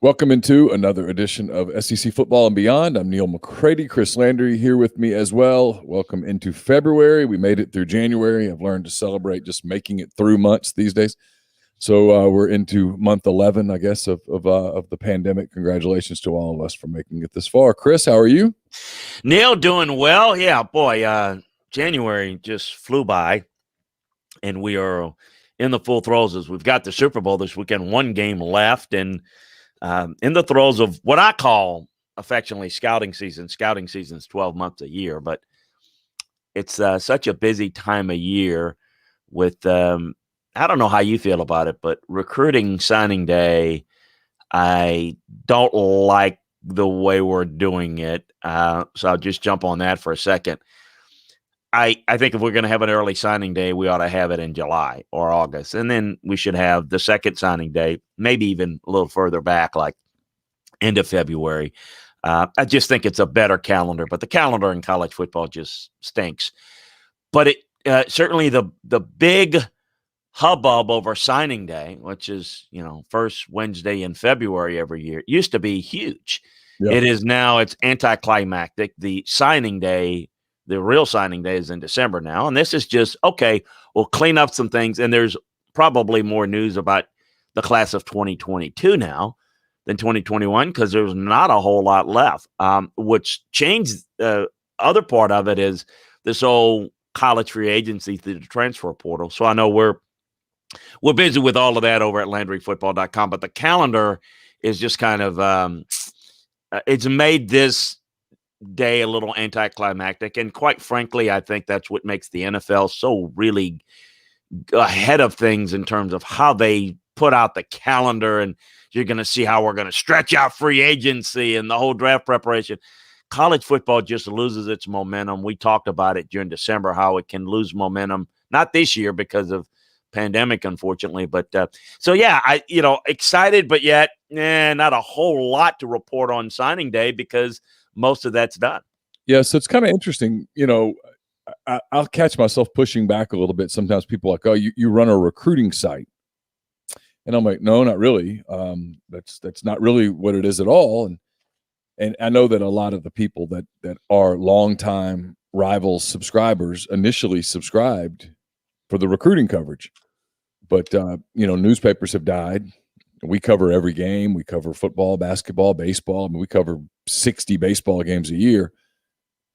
Welcome into another edition of SEC Football and Beyond. I'm Neil McCready. Chris Landry here with me as well. Welcome into February. We made it through January. I've learned to celebrate just making it through months these days. So we're into month 11, I guess, of the pandemic. Congratulations to all of us for making it this far. Chris, how are you? Neil, doing well. Yeah, boy, January just flew by, and we are in the full throes as we've got the Super Bowl this weekend, one game left, and in the throes of what I call affectionately scouting season. Scouting season's 12 months a year, but it's such a busy time of year with I don't know how you feel about it, but recruiting signing day, I don't like the way we're doing it. So I'll just jump on that for a second. I think if we're going to have an early signing day, we ought to have it in July or August. And then we should have the second signing day, maybe even a little further back, like end of February. I just think it's a better calendar, but the calendar in college football just stinks. But it certainly the big hubbub over signing day, which is, first Wednesday in February every year, used to be huge. Yep. It is now, it's anticlimactic. The signing day, the real signing day is in December now. And this is just, okay, we'll clean up some things. And there's probably more news about the class of 2022 now than 2021 because there's not a whole lot left. Which changed the other part of it is this whole college free agency through the transfer portal. So I know we're busy with all of that over at LandryFootball.com, but the calendar is just kind of it's made this day a little anticlimactic. And quite frankly, I think that's what makes the NFL so really ahead of things in terms of how they put out the calendar. And you're going to see how we're going to stretch out free agency and the whole draft preparation. College football just loses its momentum. We talked about it during December, how it can lose momentum, not this year because of pandemic, unfortunately, but so yeah, excited, but yet not a whole lot to report on signing day because most of that's done. Yeah, so it's kind of interesting. I'll catch myself pushing back a little bit. Sometimes people are like, oh, you run a recruiting site, and I'm like, no, not really. That's not really what it is at all. And I know that a lot of the people that are longtime Rivals subscribers initially subscribed for the recruiting coverage. But, newspapers have died. We cover every game. We cover football, basketball, baseball. I mean, we cover 60 baseball games a year.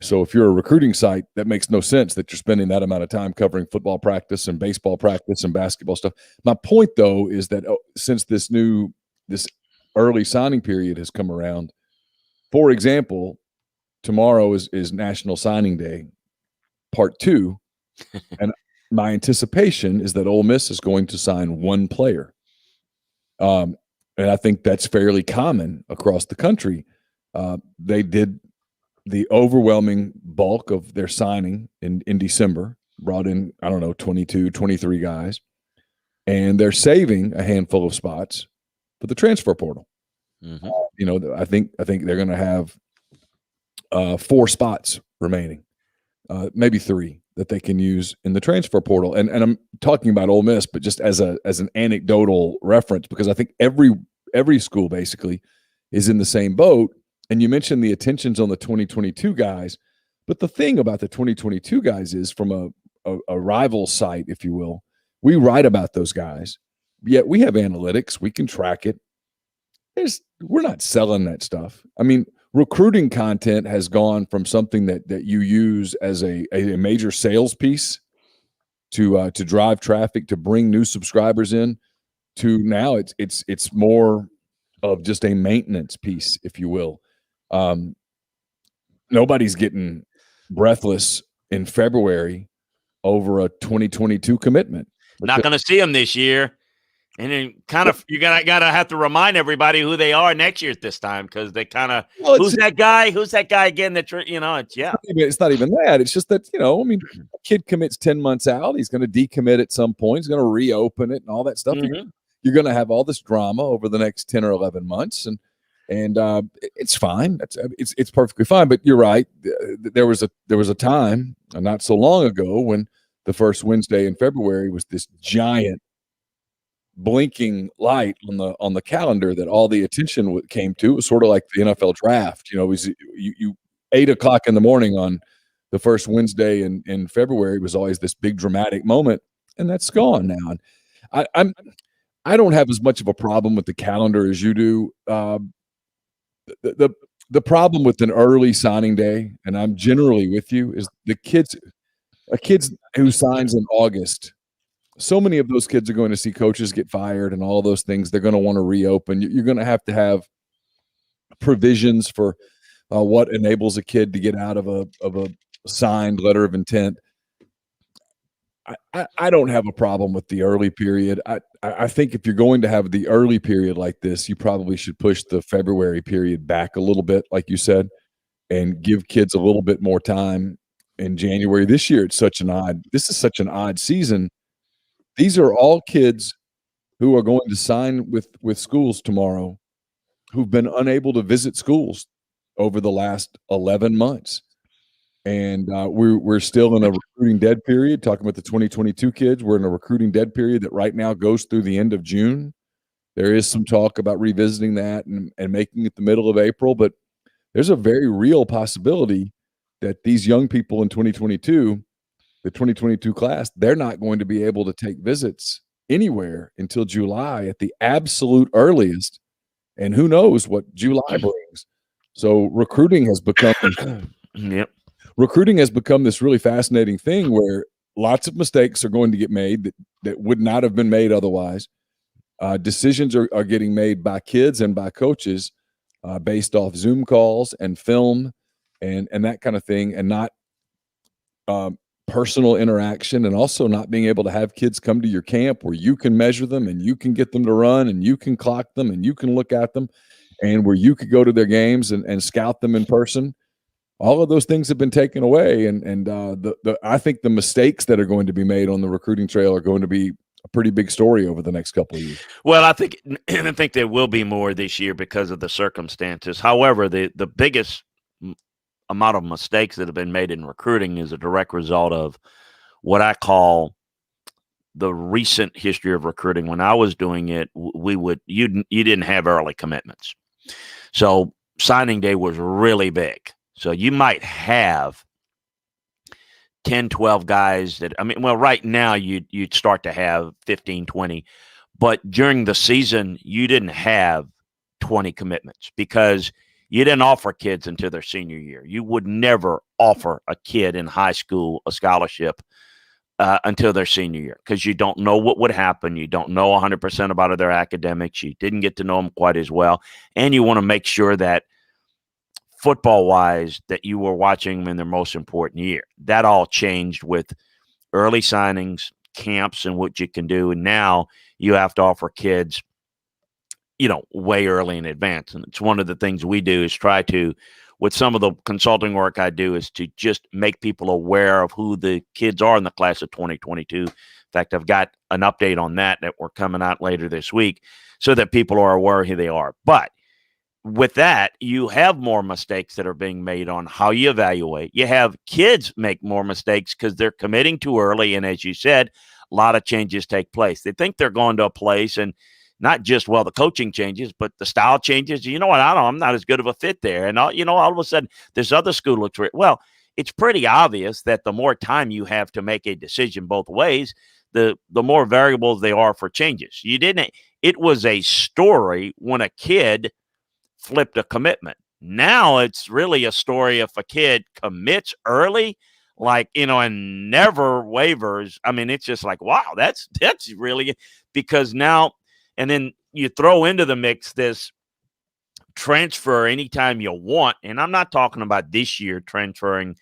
So if you're a recruiting site, that makes no sense that you're spending that amount of time covering football practice and baseball practice and basketball stuff. My point, though, is that since this early signing period has come around, for example, tomorrow is National Signing Day, Part 2, and my anticipation is that Ole Miss is going to sign one player. And I think that's fairly common across the country. They did the overwhelming bulk of their signing in December, brought in, 22, 23 guys. And they're saving a handful of spots for the transfer portal. Mm-hmm. I think they're going to have 4 spots remaining, maybe 3. That they can use in the transfer portal. And I'm talking about Ole Miss, but just as an anecdotal reference, because I think every school basically is in the same boat. And you mentioned the attentions on the 2022 guys, but the thing about the 2022 guys is from a rival site, if you will, we write about those guys, yet we have analytics. We can track it. We're not selling that stuff. I mean, recruiting content has gone from something that you use as a major sales piece to drive traffic, to bring new subscribers in, to now it's more of just a maintenance piece, if you will. Nobody's getting breathless in February over a 2022 commitment. Not going to see them this year. And then kind of you gotta have to remind everybody who they are next year at this time because they kind of who's that guy? Who's that guy again? That it's not even that. It's just that a kid commits 10 months out. He's going to decommit at some point. He's going to reopen it and all that stuff. Mm-hmm. You're going to have all this drama over the next 10 or 11 months, and it's fine. It's perfectly fine. But you're right. There was a time not so long ago when the first Wednesday in February was this giant blinking light on the calendar that all the attention came to. It was sort of like the NFL draft. It was you 8 o'clock in the morning on the first Wednesday in February was always this big dramatic moment, and that's gone now. And I don't have as much of a problem with the calendar as you do. The problem with an early signing day, and I'm generally with you, is a kid who signs in August. So many of those kids are going to see coaches get fired and all those things. They're going to want to reopen. You're going to have provisions for what enables a kid to get out of a signed letter of intent. I don't have a problem with the early period. I think if you're going to have the early period like this, you probably should push the February period back a little bit, like you said, and give kids a little bit more time in January. This year, this is such an odd season. These are all kids who are going to sign with schools tomorrow who've been unable to visit schools over the last 11 months. And we're still in a recruiting dead period, talking about the 2022 kids. We're in a recruiting dead period that right now goes through the end of June. There is some talk about revisiting that and making it the middle of April, but there's a very real possibility that these young people in 2022, the 2022 class, they're not going to be able to take visits anywhere until July at the absolute earliest. And who knows what July brings. So recruiting has become recruiting has become this really fascinating thing where lots of mistakes are going to get made that would not have been made otherwise. Decisions are getting made by kids and by coaches based off Zoom calls and film and that kind of thing, and not personal interaction, and also not being able to have kids come to your camp where you can measure them and you can get them to run and you can clock them and you can look at them, and where you could go to their games and scout them in person. All of those things have been taken away, and I think the mistakes that are going to be made on the recruiting trail are going to be a pretty big story over the next couple of years. Well, I think there will be more this year because of the circumstances. However, the biggest amount of mistakes that have been made in recruiting is a direct result of what I call the recent history of recruiting. When I was doing it, you didn't have early commitments, so signing day was really big. So you might have 10, 12 guys that, right now you'd start to have 15, 20, but during the season, you didn't have 20 commitments because you didn't offer kids until their senior year. You would never offer a kid in high school a scholarship until their senior year because you don't know what would happen. You don't know 100% about their academics. You didn't get to know them quite as well. And you want to make sure that football-wise, that you were watching them in their most important year. That all changed with early signings, camps, and what you can do. And now you have to offer kids, way early in advance. And it's one of the things we do is try to, with some of the consulting work I do, is to just make people aware of who the kids are in the class of 2022. In fact, I've got an update on that we're coming out later this week so that people are aware of who they are. But with that, you have more mistakes that are being made on how you evaluate. You have kids make more mistakes because they're committing too early. And as you said, a lot of changes take place. They think they're going to a place, and not just, the coaching changes, but the style changes. You know what? I'm not as good of a fit there. And, all of a sudden, this other school looks great. Well, it's pretty obvious that the more time you have to make a decision both ways, the more variables they are for changes. It was a story when a kid flipped a commitment. Now it's really a story if a kid commits early, and never wavers. It's just like, wow, that's really, because now, and then you throw into the mix this transfer anytime you want. And I'm not talking about this year transferring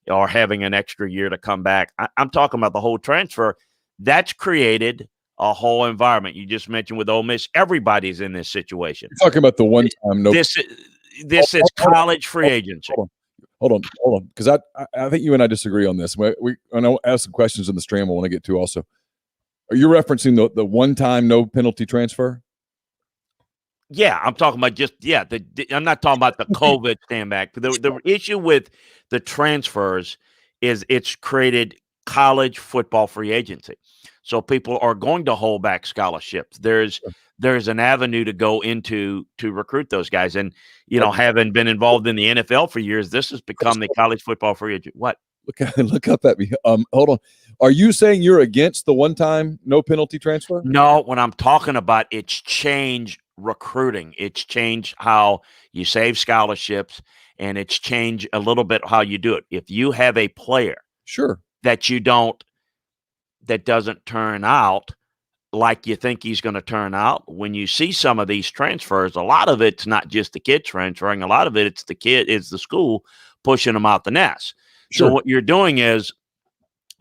or having an extra year to come back. I'm talking about the whole transfer. That's created a whole environment. You just mentioned with Ole Miss, everybody's in this situation. You're talking about the one time. This is college free agency. Hold on, because I think you and I disagree on this. I know ask some questions in the stream I want to get to also. Are you referencing the one time no penalty transfer? Yeah, I'm talking about I'm not talking about the COVID stand back. The issue with the transfers is it's created college football free agency. So people are going to hold back scholarships. There's an avenue to go into to recruit those guys. And, having been involved in the NFL for years, this has become the college football free agent. What? Look up at me. Hold on. Are you saying you're against the one-time no penalty transfer? No, when I'm talking about it's changed recruiting, it's changed how you save scholarships, and it's changed a little bit how you do it. If you have a player Sure. that doesn't turn out like you think he's going to turn out, when you see some of these transfers, a lot of it's not just the kid transferring, a lot of it's the school pushing them out the nest. Sure. So what you're doing is,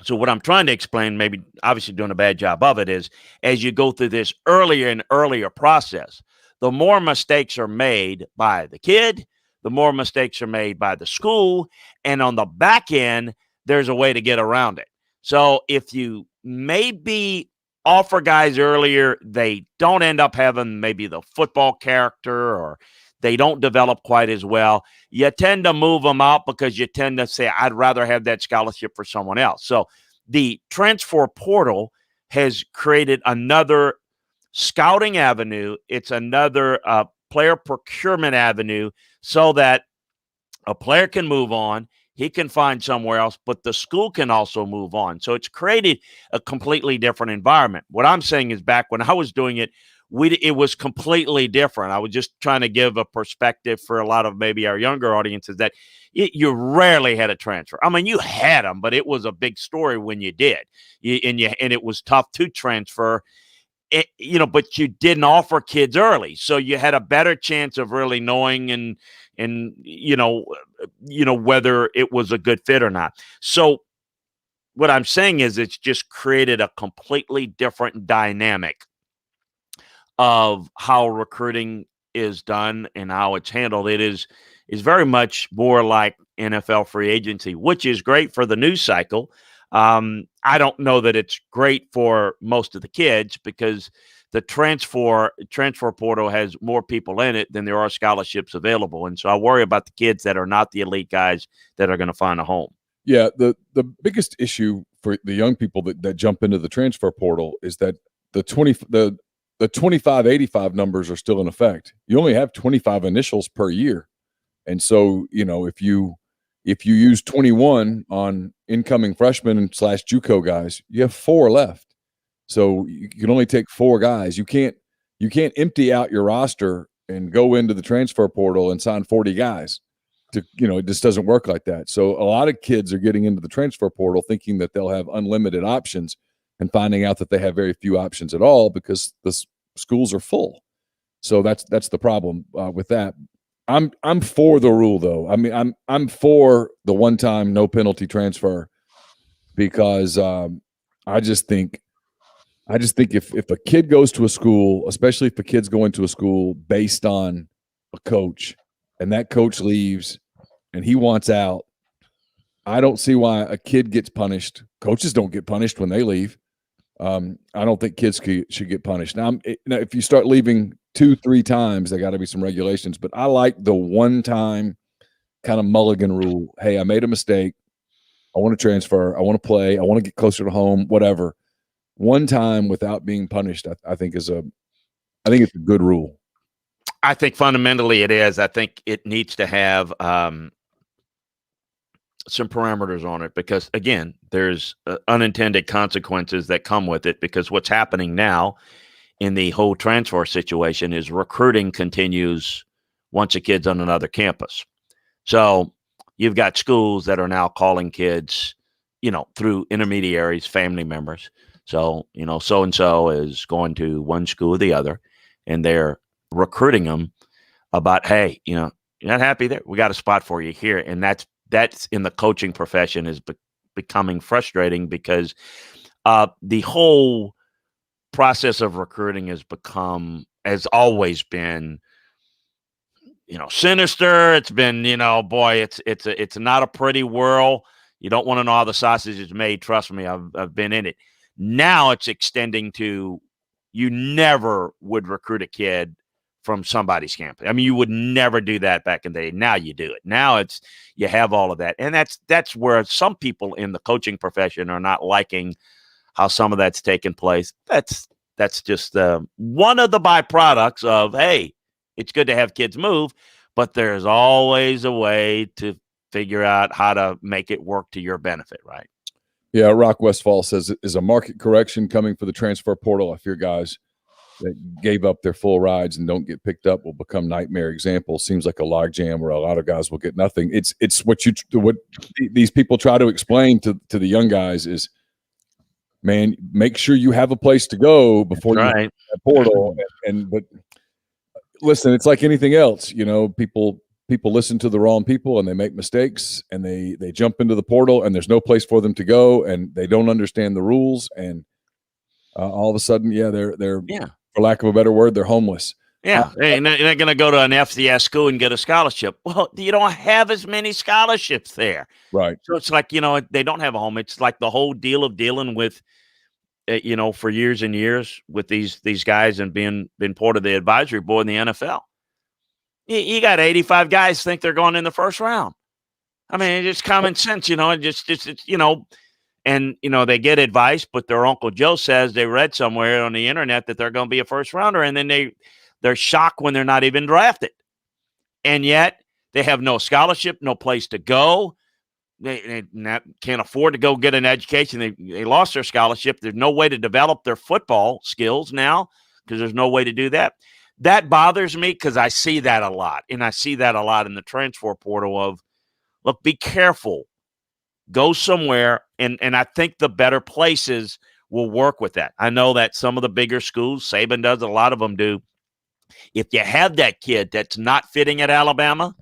what I'm trying to explain, maybe obviously doing a bad job of it, is as you go through this earlier and earlier process, the more mistakes are made by the kid, the more mistakes are made by the school, and on the back end, there's a way to get around it. So if you maybe offer guys earlier, they don't end up having maybe the football character, or they don't develop quite as well, you tend to move them out because you tend to say, I'd rather have that scholarship for someone else. So the transfer portal has created another scouting avenue. It's another player procurement avenue, so that a player can move on, he can find somewhere else, but the school can also move on. So it's created a completely different environment. What I'm saying is, back when I was doing it, it was completely different. I was just trying to give a perspective for a lot of maybe our younger audiences that you rarely had a transfer. I mean, you had them, but it was a big story when you did, and it was tough to transfer. But you didn't offer kids early, so you had a better chance of really knowing and whether it was a good fit or not. So what I'm saying is, it's just created a completely different dynamic of how recruiting is done and how it's handled. It is very much more like NFL free agency, which is great for the news cycle. I don't know that it's great for most of the kids, because the transfer portal has more people in it than there are scholarships available. And so I worry about the kids that are not the elite guys that are going to find a home. Yeah, the biggest issue for the young people that jump into the transfer portal is that the 25-85 numbers are still in effect. You only have 25 initials per year. And so, if you use 21 on incoming freshmen / JUCO guys, you have 4 left. So you can only take 4 guys. You can't empty out your roster and go into the transfer portal and sign 40 guys. It just doesn't work like that. So a lot of kids are getting into the transfer portal thinking that they'll have unlimited options, and finding out that they have very few options at all because the schools are full. So that's the problem with that. I'm for the rule, though. I mean, I'm for the one-time no penalty transfer, because I just think if a kid goes to a school, especially if a kid's going to a school based on a coach, and that coach leaves and he wants out, I don't see why a kid gets punished. Coaches don't get punished when they leave. I don't think kids should get punished. Now, if you start leaving 2-3 times, there got to be some regulations. But I like the one-time kind of mulligan rule. Hey, I made a mistake. I want to transfer. I want to play. I want to get closer to home. Whatever. One time without being punished, I think it's a good rule. I think fundamentally it is. I think it needs to have some parameters on it, because again, there's unintended consequences that come with it, because what's happening now in the whole transfer situation is recruiting continues once a kid's on another campus. So you've got schools that are now calling kids, through intermediaries, family members. So, so-and-so is going to one school or the other, and they're recruiting them about, hey, you're not happy there? We got a spot for you here. And that's in the coaching profession is becoming frustrating, because the whole process of recruiting has always been, sinister. It's been, boy, it's not a pretty world. You don't want to know how the sausage is made. Trust me, I've been in it. Now it's extending to, you never would recruit a kid from somebody's campus. I mean, you would never do that back in the day. Now you do it. Now you have all of that. And that's where some people in the coaching profession are not liking how some of that's taken place. That's just one of the byproducts of, hey, it's good to have kids move, but there's always a way to figure out how to make it work to your benefit, right? Yeah, Rock Westfall says, is a market correction coming for the transfer portal? I fear guys that gave up their full rides and don't get picked up will become nightmare examples. Seems like a logjam where a lot of guys will get nothing. It's what these people try to explain to the young guys is, man, make sure you have a place to go before you have that portal. But listen, it's like anything else. People listen to the wrong people and they make mistakes and they jump into the portal and there's no place for them to go and they don't understand the rules and all of a sudden, they're for lack of a better word, they're homeless. Yeah, they're not going to go to an FCS school and get a scholarship. Well, you don't have as many scholarships there, right? So it's like they don't have a home. It's like the whole deal of dealing with, for years and years with these guys and been part of the advisory board in the NFL. You got 85 guys think they're going in the first round. I mean, it's common sense, and, they get advice, but their Uncle Joe says they read somewhere on the internet that they're going to be a first rounder. And then they're shocked when they're not even drafted. And yet they have no scholarship, no place to go. They can't afford to go get an education. They lost their scholarship. There's no way to develop their football skills now because there's no way to do that. That bothers me because I see that a lot. And I see that a lot in the transfer portal of, look, be careful. Go somewhere, and I think the better places will work with that. I know that some of the bigger schools, Saban does, a lot of them do. If you have that kid that's not fitting at Alabama,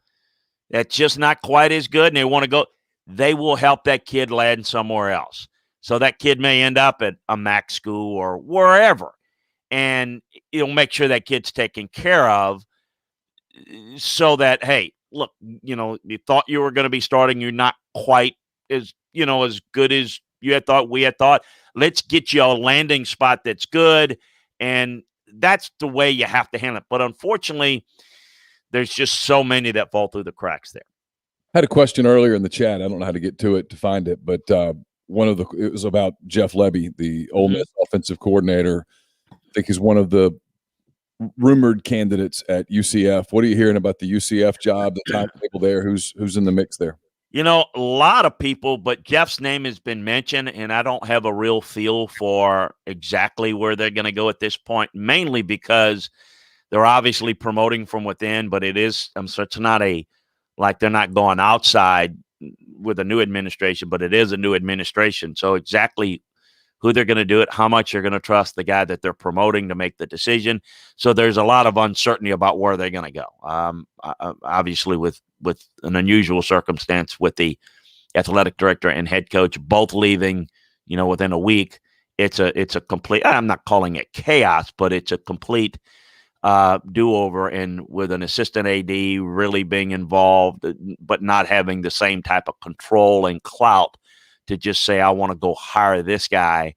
that's just not quite as good, and they want to go, they will help that kid land somewhere else. So that kid may end up at a MAC school or wherever, and you'll make sure that kid's taken care of so that, hey, look, you thought you were going to be starting, you're not quite as good as you had thought, we had thought. Let's get you a landing spot that's good. And that's the way you have to handle it. But unfortunately, there's just so many that fall through the cracks there. I had a question earlier in the chat. I don't know how to get to it to find it, but it was about Jeff Lebby, the Ole Miss offensive coordinator. I think he's one of the rumored candidates at UCF. What are you hearing about the UCF job, the timetable there? Who's in the mix there? A lot of people, but Jeff's name has been mentioned, and I don't have a real feel for exactly where they're going to go at this point, mainly because they're obviously promoting from within, but it's not like they're not going outside with a new administration, but it is a new administration. So exactly who they're going to do it, how much you're going to trust the guy that they're promoting to make the decision. So there's a lot of uncertainty about where they're going to go. Obviously with an unusual circumstance with the athletic director and head coach both leaving, within a week, it's a complete, I'm not calling it chaos, but it's a complete do-over, and with an assistant AD really being involved, but not having the same type of control and clout to just say, I want to go hire this guy,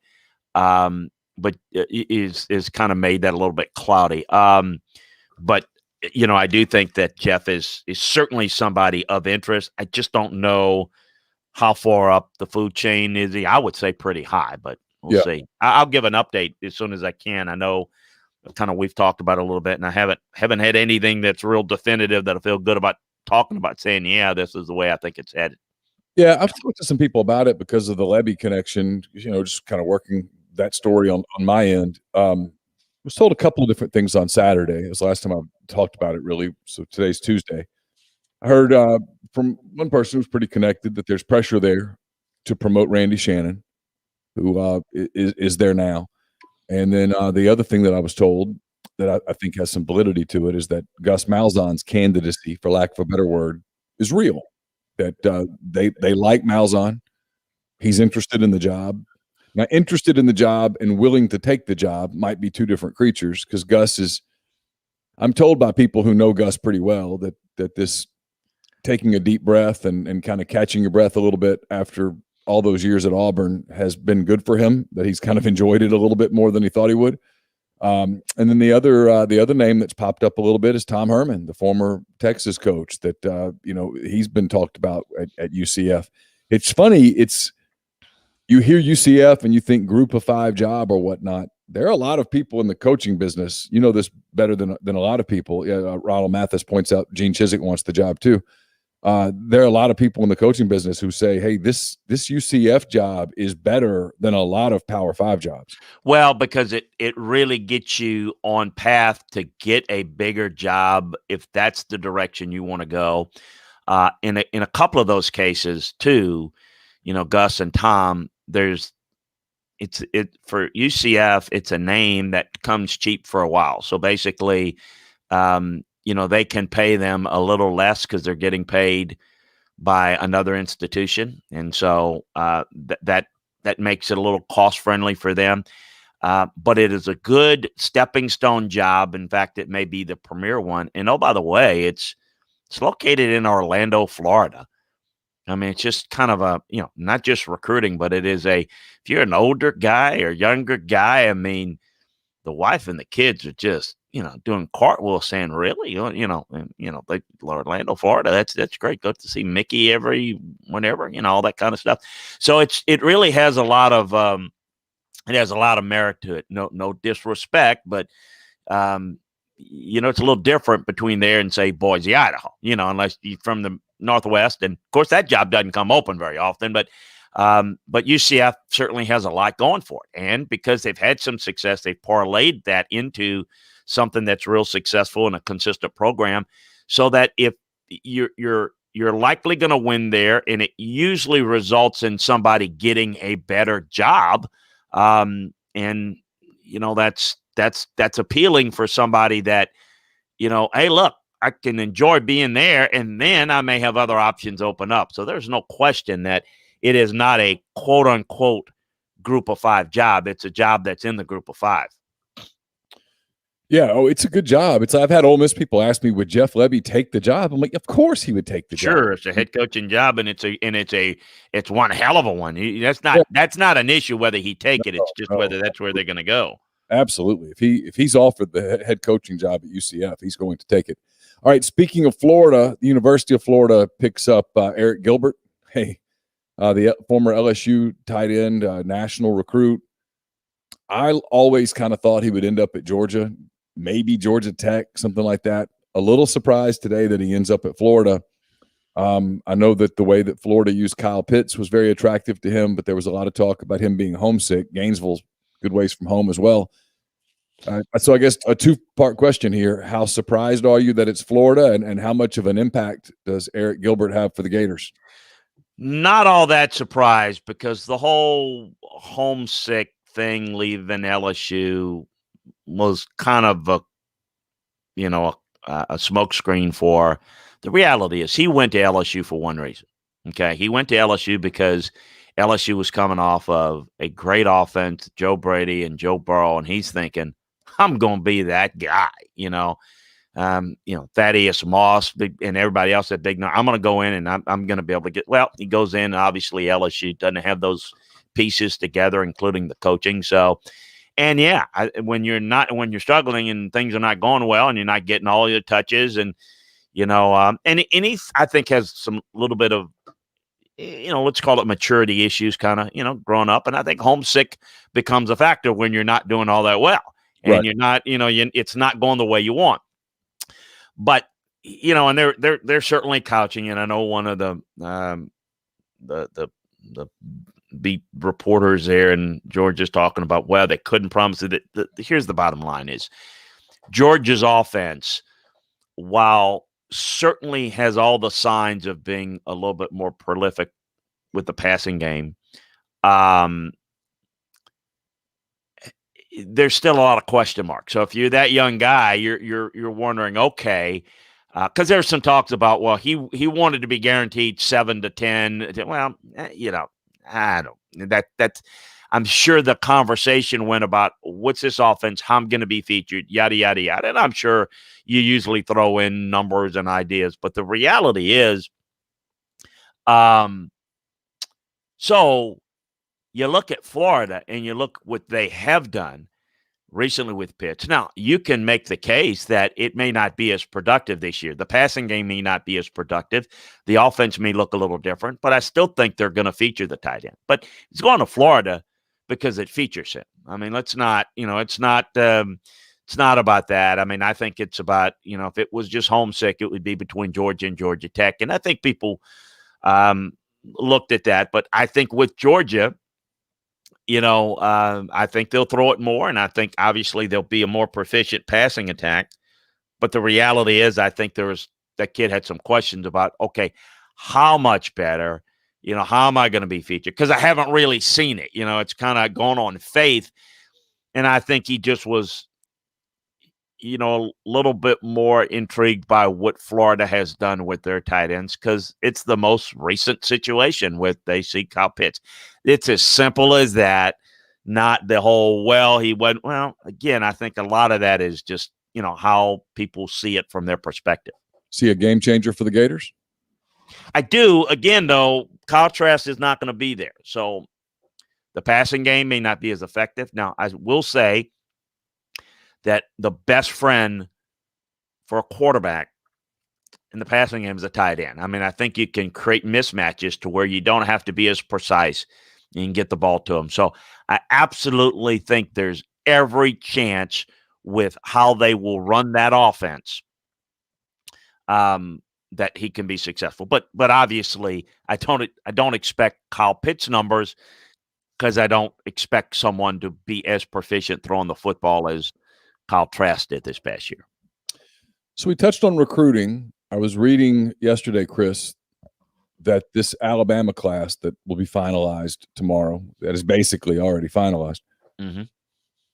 but is kind of made that a little bit cloudy. But I do think that Jeff is certainly somebody of interest. I just don't know how far up the food chain is he. I would say pretty high, but we'll see. I'll give an update as soon as I can. I know we've talked about it a little bit, and I haven't had anything that's real definitive that I feel good about talking about, saying, yeah, this is the way I think it's headed. Yeah, I've talked to some people about it because of the Lebby connection, just kind of working that story on my end. Was told a couple of different things on Saturday. It was the last time I talked about it, really. So today's Tuesday. I heard from one person who's pretty connected that there's pressure there to promote Randy Shannon, who is there now. And then the other thing that I was told that I think has some validity to it is that Gus Malzahn's candidacy, for lack of a better word, is real. That they like Malzahn. He's interested in the job. Now, interested in the job and willing to take the job might be two different creatures, because Gus is – I'm told by people who know Gus pretty well that this taking a deep breath and kind of catching your breath a little bit after all those years at Auburn has been good for him, that he's kind of enjoyed it a little bit more than he thought he would. And then the other name that's popped up a little bit is Tom Herman, the former Texas coach that, he's been talked about at UCF. It's funny. You hear UCF and you think group of 5 job or whatnot. There are a lot of people in the coaching business. You know this better than a lot of people. Yeah, Ronald Mathis points out Gene Chizik wants the job too. There are a lot of people in the coaching business who say, hey, this UCF job is better than a lot of Power 5 jobs. Well, because it really gets you on path to get a bigger job if that's the direction you want to go. In a couple of those cases too, Gus and Tom, for UCF, it's a name that comes cheap for a while. So basically, they can pay them a little less because they're getting paid by another institution, and so that makes it a little cost friendly for them. But it is a good stepping stone job. In fact, it may be the premier one. And oh, by the way, it's located in Orlando, Florida. I mean, it's just kind of not just recruiting, but if you're an older guy or younger guy, I mean, the wife and the kids are just, doing cartwheels saying, really, like Orlando, Florida, that's great. Go to see Mickey whenever, all that kind of stuff. So it really has a lot of, it has a lot of merit to it. No disrespect, but, it's a little different between there and say Boise, Idaho, unless you're from the Northwest. And of course that job doesn't come open very often, but UCF certainly has a lot going for it. And because they've had some success, they've parlayed that into something that's real successful and a consistent program, so that if you're likely going to win there, and it usually results in somebody getting a better job. And that's appealing for somebody that, hey, look, I can enjoy being there, and then I may have other options open up. So there's no question that it is not a quote unquote group of 5 job. It's a job that's in the group of 5. Yeah. Oh, it's a good job. I've had Ole Miss people ask me, would Jeff Lebby take the job? I'm like, of course he would take the job. Sure, it's a head coaching job, and it's one hell of a one. That's not an issue whether he take it. It's just whether that's where they're going to go. Absolutely. If he's offered the head coaching job at UCF, he's going to take it. All right. Speaking of Florida, the University of Florida picks up Eric Gilbert. Hey, the former LSU tight end, national recruit. I always kind of thought he would end up at Georgia, maybe Georgia Tech, something like that. A little surprised today that he ends up at Florida. I know that the way that Florida used Kyle Pitts was very attractive to him, but there was a lot of talk about him being homesick. Gainesville's good ways from home as well. So I guess a 2-part question here. How surprised are you that it's Florida, and how much of an impact does Eric Gilbert have for the Gators? Not all that surprised, because the whole homesick thing leaving LSU was kind of a smokescreen for the reality. Is he went to LSU for one reason. Okay. He went to LSU because LSU was coming off of a great offense, Joe Brady and Joe Burrow, and he's thinking, I'm going to be that guy, Thaddeus Moss and everybody else that big. I'm going to go in and I'm going to be able to get. Well, he goes in. Obviously, LSU doesn't have those pieces together, including the coaching. So, and yeah, when you're struggling and things are not going well, and you're not getting all your touches, and and he, I think, has some little bit of, let's call it maturity issues, kind of, growing up. And I think homesick becomes a factor when you're not doing all that well, and right. You're not, it's not going the way you want. But and they're certainly couching. And I know one of the beat reporters there in Georgia's talking about, well, they couldn't promise it. Here's the bottom line: is Georgia's offense, while certainly has all the signs of being a little bit more prolific with the passing game, there's still a lot of question marks. So if you're that young guy, you're wondering, okay, because there's some talks about, well, he wanted to be guaranteed 7 to 10. Well, I don't. That's. I'm sure the conversation went about, what's this offense? How I'm going to be featured, yada, yada, yada. And I'm sure you usually throw in numbers and ideas. But the reality is, so you look at Florida and you look what they have done. recently with Pitts. Now, you can make the case that it may not be as productive this year. The passing game may not be as productive. The offense may look a little different, but I still think they're going to feature the tight end. But it's going to Florida because it features him. I mean, let's not, it's not about that. I mean, I think it's about, if it was just homesick, it would be between Georgia and Georgia Tech. And I think people looked at that. But I think with Georgia, I think they'll throw it more, and I think obviously there'll be a more proficient passing attack. But the reality is, I think that kid had some questions about, okay, how much better? How am I going to be featured? Because I haven't really seen it. It's kind of going on faith, and I think he just was, a little bit more intrigued by what Florida has done with their tight ends because it's the most recent situation with they see Kyle Pitts. It's as simple as that, not the whole, he went, again, I think a lot of that is just, how people see it from their perspective. See a game changer for the Gators? I do. Again, though, Kyle Trask is not going to be there. So the passing game may not be as effective. Now, I will say that the best friend for a quarterback in the passing game is a tight end. I mean, I think you can create mismatches to where you don't have to be as precise and get the ball to him. So I absolutely think there's every chance with how they will run that offense that he can be successful. But obviously, I don't expect Kyle Pitts numbers because I don't expect someone to be as proficient throwing the football as Kyle Trask did this past year. So we touched on recruiting. I was reading yesterday, Chris, that this Alabama class that will be finalized tomorrow, that is basically already finalized,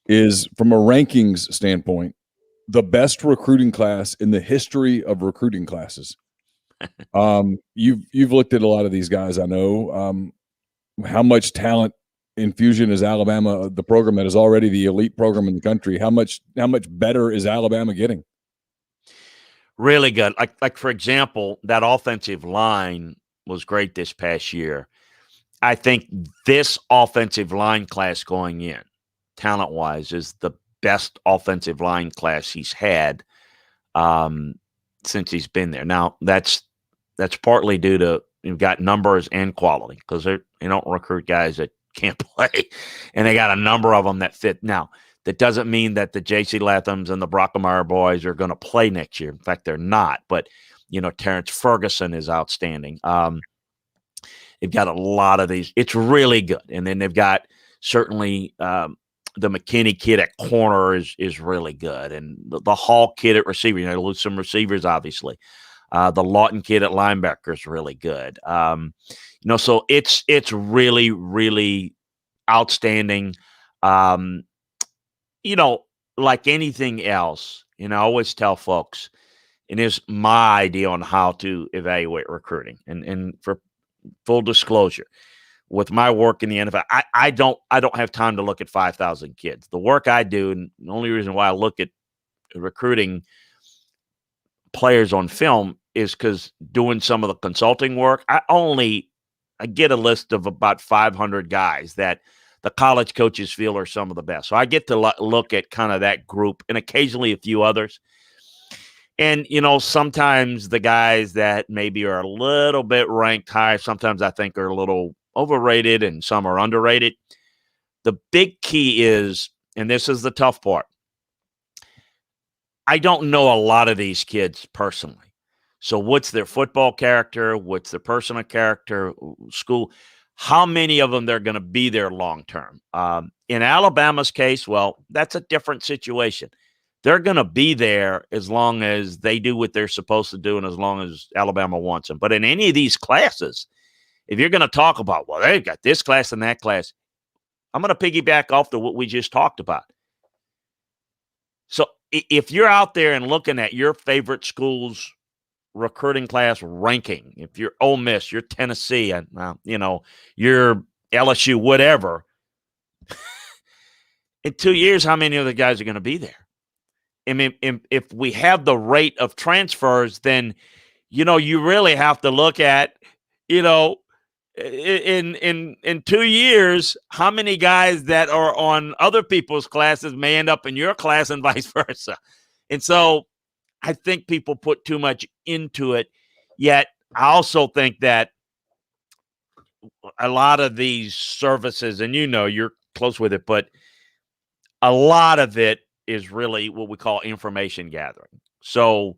is from a rankings standpoint, the best recruiting class in the history of recruiting classes. You've looked at a lot of these guys, I know. How much talent infusion is Alabama, the program that is already the elite program in the country? How much better is Alabama getting? Really good. Like for example, that offensive line was great this past year. I think this offensive line class going in, talent-wise, is the best offensive line class he's had since he's been there. Now, that's partly due to you've got numbers and quality because they don't recruit guys that can't play, and they got a number of them that fit. Now, that doesn't mean that the J.C. Lathams and the Brockemeyer boys are going to play next year. In fact, they're not. But, Terrence Ferguson is outstanding. They've got a lot of these. It's really good. And then they've got certainly the McKinney kid at corner is really good. And the Hall kid at receiver, they lose some receivers, obviously. The Lawton kid at linebacker is really good. So it's really, really outstanding. Like anything else, I always tell folks, and here's my idea on how to evaluate recruiting. And for full disclosure, with my work in the NFL, I don't have time to look at 5,000 kids. The work I do, and the only reason why I look at recruiting players on film is because doing some of the consulting work, I get a list of about 500 guys that the college coaches feel are some of the best. So I get to look at kind of that group and occasionally a few others. And, sometimes the guys that maybe are a little bit ranked high, sometimes I think are a little overrated and some are underrated. The big key is, and this is the tough part, I don't know a lot of these kids personally. So what's their football character? What's their personal character? School? How many of them they're going to be there long term? In Alabama's case, well, that's a different situation. They're going to be there as long as they do what they're supposed to do and as long as Alabama wants them. But in any of these classes, if you're going to talk about, well, they've got this class and that class, I'm going to piggyback off to what we just talked about. So if you're out there and looking at your favorite school's recruiting class ranking, if you're Ole Miss, you're Tennessee, and you're LSU, whatever, in 2 years, how many of the guys are going to be there? I mean, if we have the rate of transfers, then, you really have to look at, in 2 years, how many guys that are on other people's classes may end up in your class and vice versa. And so I think people put too much into it. Yet I also think that a lot of these services, and you're close with it, but a lot of it is really what we call information gathering. So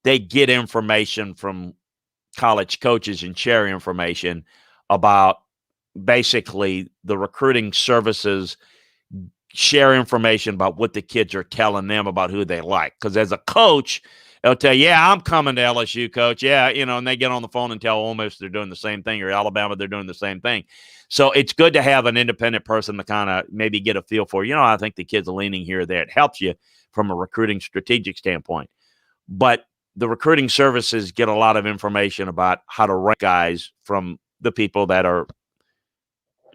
they get information from college coaches and share information about basically the recruiting services, share information about what the kids are telling them about who they like. Because as a coach, they'll tell you, yeah, I'm coming to LSU, coach. Yeah, and they get on the phone and tell Ole Miss they're doing the same thing, or Alabama they're doing the same thing. So it's good to have an independent person to kind of maybe get a feel for, I think the kids are leaning here or there. It helps you from a recruiting strategic standpoint. But the recruiting services get a lot of information about how to rank guys from the people that are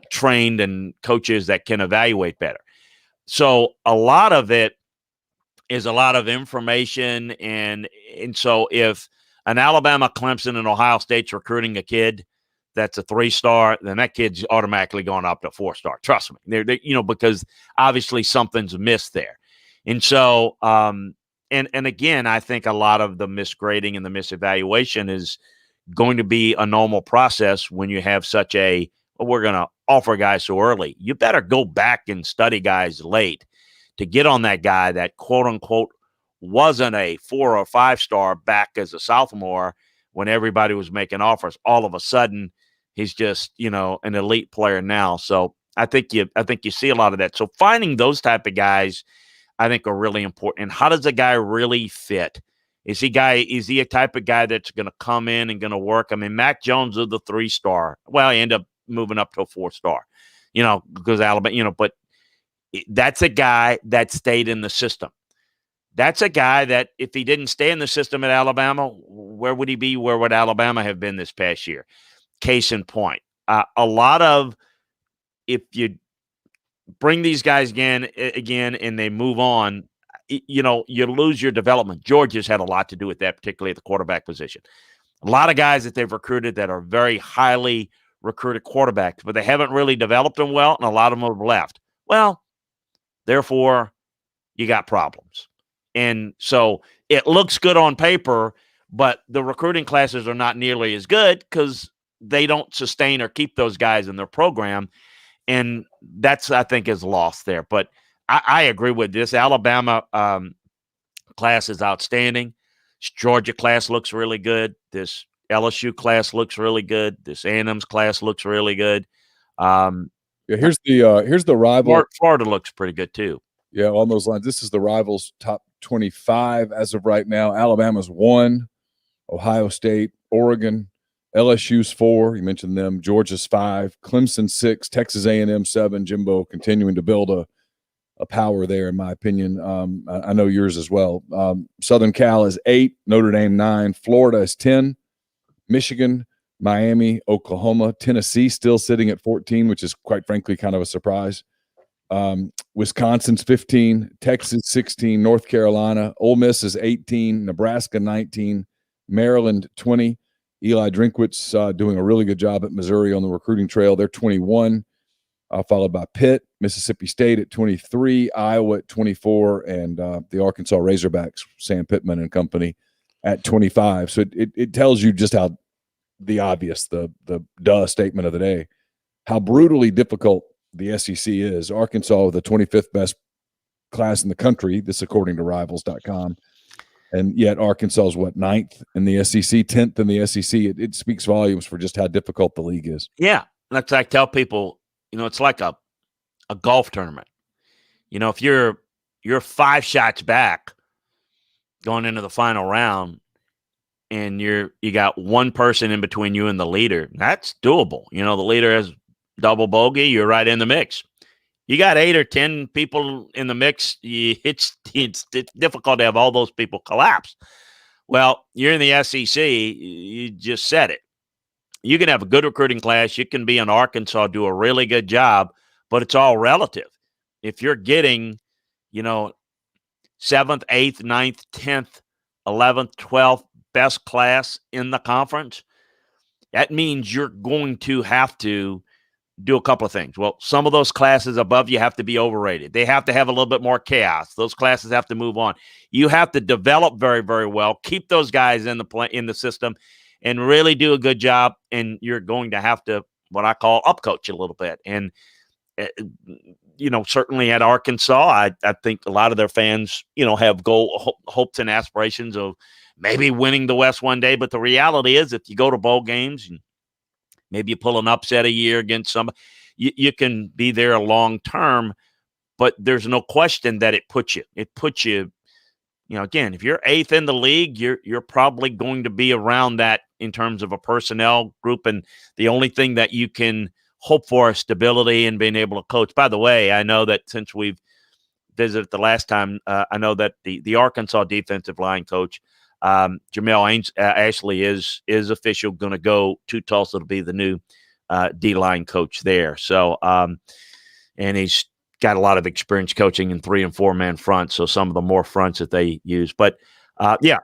trained and coaches that can evaluate better. So a lot of it is a lot of information. And so if an Alabama, Clemson, and Ohio State's recruiting a kid that's a 3-star, then that kid's automatically going up to 4-star. Trust me. They're because obviously something's missed there. And so, and again, I think a lot of the misgrading and the misevaluation is going to be a normal process when you have such we're going to offer guys so early. You better go back and study guys late to get on that guy that, quote unquote, wasn't a 4 or 5-star back as a sophomore when everybody was making offers. All of a sudden, he's just, an elite player now. So I think you see a lot of that. So finding those type of guys, I think, are really important. And how does a guy really fit? Is he a type of guy that's going to come in and going to work? I mean, Mac Jones is the 3-star. Well, he ended up moving up to a 4-star, because Alabama, but that's a guy that stayed in the system. That's a guy that if he didn't stay in the system at Alabama, where would he be? Where would Alabama have been this past year? Case in point, a lot of, if you bring these guys again, and they move on, you lose your development. Georgia's had a lot to do with that, particularly at the quarterback position. A lot of guys that they've recruited that are very highly recruited quarterbacks, but they haven't really developed them well, and a lot of them have left. Well, therefore, you got problems. And so it looks good on paper, but the recruiting classes are not nearly as good because they don't sustain or keep those guys in their program. And that's, I think, is lost there. But I agree with this. Alabama class is outstanding. This Georgia class looks really good. This LSU class looks really good. This A&M's class looks really good. Here's the rival. Florida looks pretty good too. Yeah, on those lines. This is the rivals top 25 as of right now. Alabama's 1, Ohio State, Oregon, LSU's 4. You mentioned them. Georgia's 5, Clemson 6, Texas A&M 7. Jimbo continuing to build a power there, in my opinion. I know yours as well. Southern Cal is 8, Notre Dame 9, Florida is 10, Michigan, Miami, Oklahoma, Tennessee still sitting at 14, which is quite frankly kind of a surprise. Wisconsin's 15, Texas 16, North Carolina, Ole Miss is 18, Nebraska 19, Maryland 20. Eli Drinkwitz doing a really good job at Missouri on the recruiting trail. They're 21, followed by Pitt, Mississippi State at 23, Iowa at 24, and the Arkansas Razorbacks, Sam Pittman and company, at 25. So it tells you just how the obvious, the duh statement of the day, how brutally difficult the SEC is. Arkansas, the 25th best class in the country, this according to Rivals.com. And yet Arkansas is 9th in the SEC, 10th in the SEC. It speaks volumes for just how difficult the league is. Yeah. That's like I tell people, it's like a golf tournament. If you're 5 shots back going into the final round and you got one person in between you and the leader, that's doable. The leader has double bogey, you're right in the mix. You got 8 or 10 people in the mix, it's difficult to have all those people collapse. Well, you're in the SEC, you just said it. You can have a good recruiting class. You can be in Arkansas, do a really good job, but it's all relative. If you're getting, 7th, 8th, 9th, 10th, 11th, 12th best class in the conference, that means you're going to have to do a couple of things. Well, some of those classes above you have to be overrated. They have to have a little bit more chaos. Those classes have to move on. You have to develop very, very well, keep those guys in the system, and really do a good job. And you're going to have to, what I call, upcoach a little bit. And certainly at Arkansas, I think a lot of their fans, have hopes and aspirations of maybe winning the West one day. But the reality is, if you go to bowl games and maybe you pull an upset a year against somebody, you can be there long term. But there's no question that it puts you, again, if you're 8th in the league, you're probably going to be around that in terms of a personnel group. And the only thing that you can hope for is stability and being able to coach. By the way, I know that since we've visited the last time, I know that the Arkansas defensive line coach, Jamel Ashley, is official going to go to Tulsa to be the new D-line coach there. So, and he's got a lot of experience coaching in 3- and 4-man fronts, so some of the more fronts that they use. But,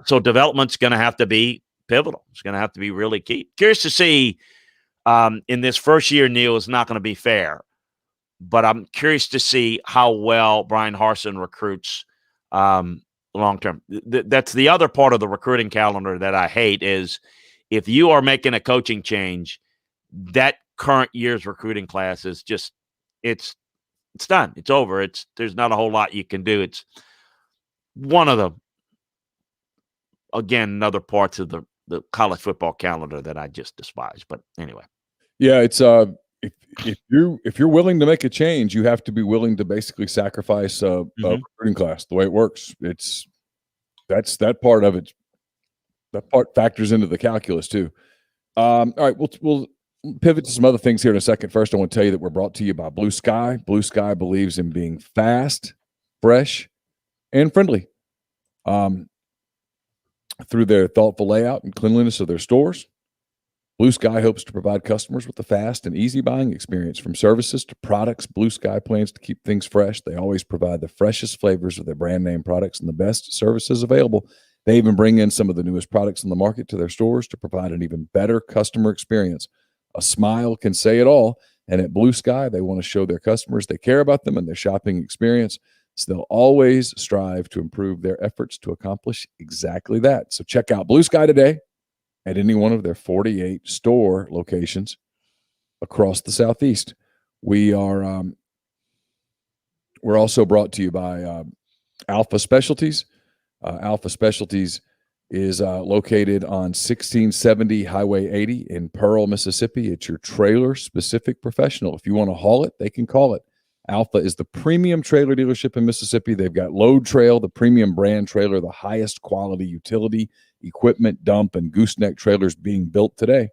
so development's going to have to be pivotal. It's going to have to be really key. Curious to see in this first year, Neil, is not going to be fair. But I'm curious to see how well Brian Harsin recruits long term. That's the other part of the recruiting calendar that I hate, is if you are making a coaching change, that current year's recruiting class is just it's done. It's over. There's not a whole lot you can do. It's one of the, again, another parts of the college football calendar that I just despise. But anyway. Yeah, it's if you're willing to make a change, you have to be willing to basically sacrifice a recruiting class. The way it works, that's that part of it. That part factors into the calculus too. All right, we'll pivot to some other things here in a second. First, I want to tell you that we're brought to you by Blue Sky. Blue Sky believes in being fast, fresh, and friendly. Through their thoughtful layout and cleanliness of their stores, Blue Sky hopes to provide customers with a fast and easy buying experience. From services to products, Blue Sky plans to keep things fresh. They always provide the freshest flavors of their brand name products and the best services available. They even bring in some of the newest products on the market to their stores to provide an even better customer experience. A smile can say it all, and at Blue Sky, they want to show their customers they care about them and their shopping experience. So they'll always strive to improve their efforts to accomplish exactly that. So check out Blue Sky today at any one of their 48 store locations across the Southeast. We're also brought to you by Alpha Specialties. Alpha Specialties is located on 1670 Highway 80 in Pearl, Mississippi. It's your trailer-specific professional. If you want to haul it, they can call it. Alpha is the premium trailer dealership in Mississippi. They've got Load Trail, the premium brand trailer, the highest quality utility equipment, dump, and gooseneck trailers being built today.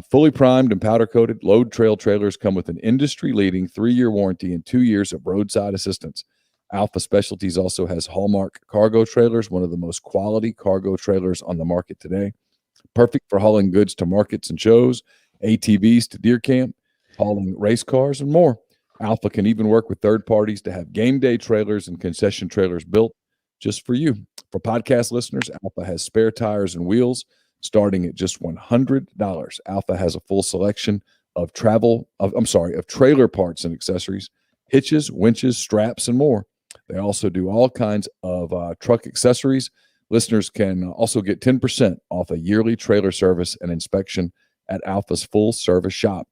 Fully primed and powder-coated, Load Trail trailers come with an industry-leading 3-year warranty and 2 years of roadside assistance. Alpha Specialties also has Hallmark cargo trailers, one of the most quality cargo trailers on the market today. Perfect for hauling goods to markets and shows, ATVs to deer camp, hauling race cars, and more. Alpha can even work with third parties to have game day trailers and concession trailers built just for you. For podcast listeners, Alpha has spare tires and wheels starting at just $100. Alpha has a full selection of trailer parts and accessories, hitches, winches, straps, and more. They also do all kinds of truck accessories. Listeners can also get 10% off a yearly trailer service and inspection at Alpha's full service shop.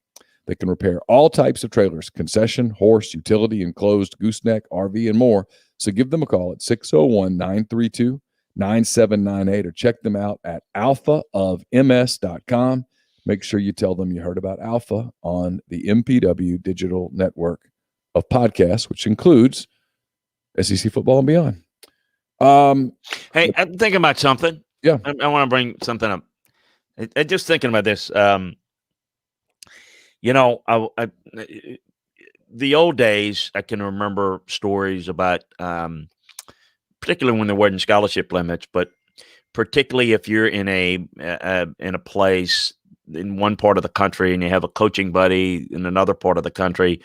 They can repair all types of trailers, concession, horse, utility, enclosed, gooseneck, RV, and more. So give them a call at 601-932-9798 or check them out at alphaofms.com. Make sure you tell them you heard about Alpha on the MPW Digital Network of podcasts, which includes SEC Football and Beyond. Hey, I'm thinking about something. Yeah. I want to bring something up. I'm just thinking about this. The old days, I can remember stories about, particularly when there weren't scholarship limits, but particularly if you're in a place in one part of the country and you have a coaching buddy in another part of the country,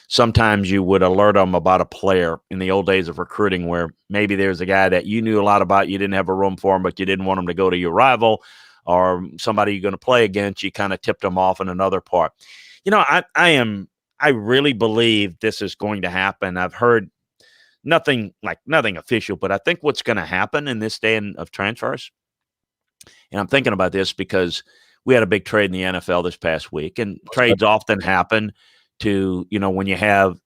sometimes you would alert them about a player in the old days of recruiting where maybe there's a guy that you knew a lot about, you didn't have a room for him, but you didn't want him to go to your rival. or somebody you're going to play against, you kind of tipped them off in another part. I really believe this is going to happen. I've heard nothing official, but I think what's going to happen in this day of transfers, and I'm thinking about this because we had a big trade in the NFL this past week, and trades often happen to, when you have,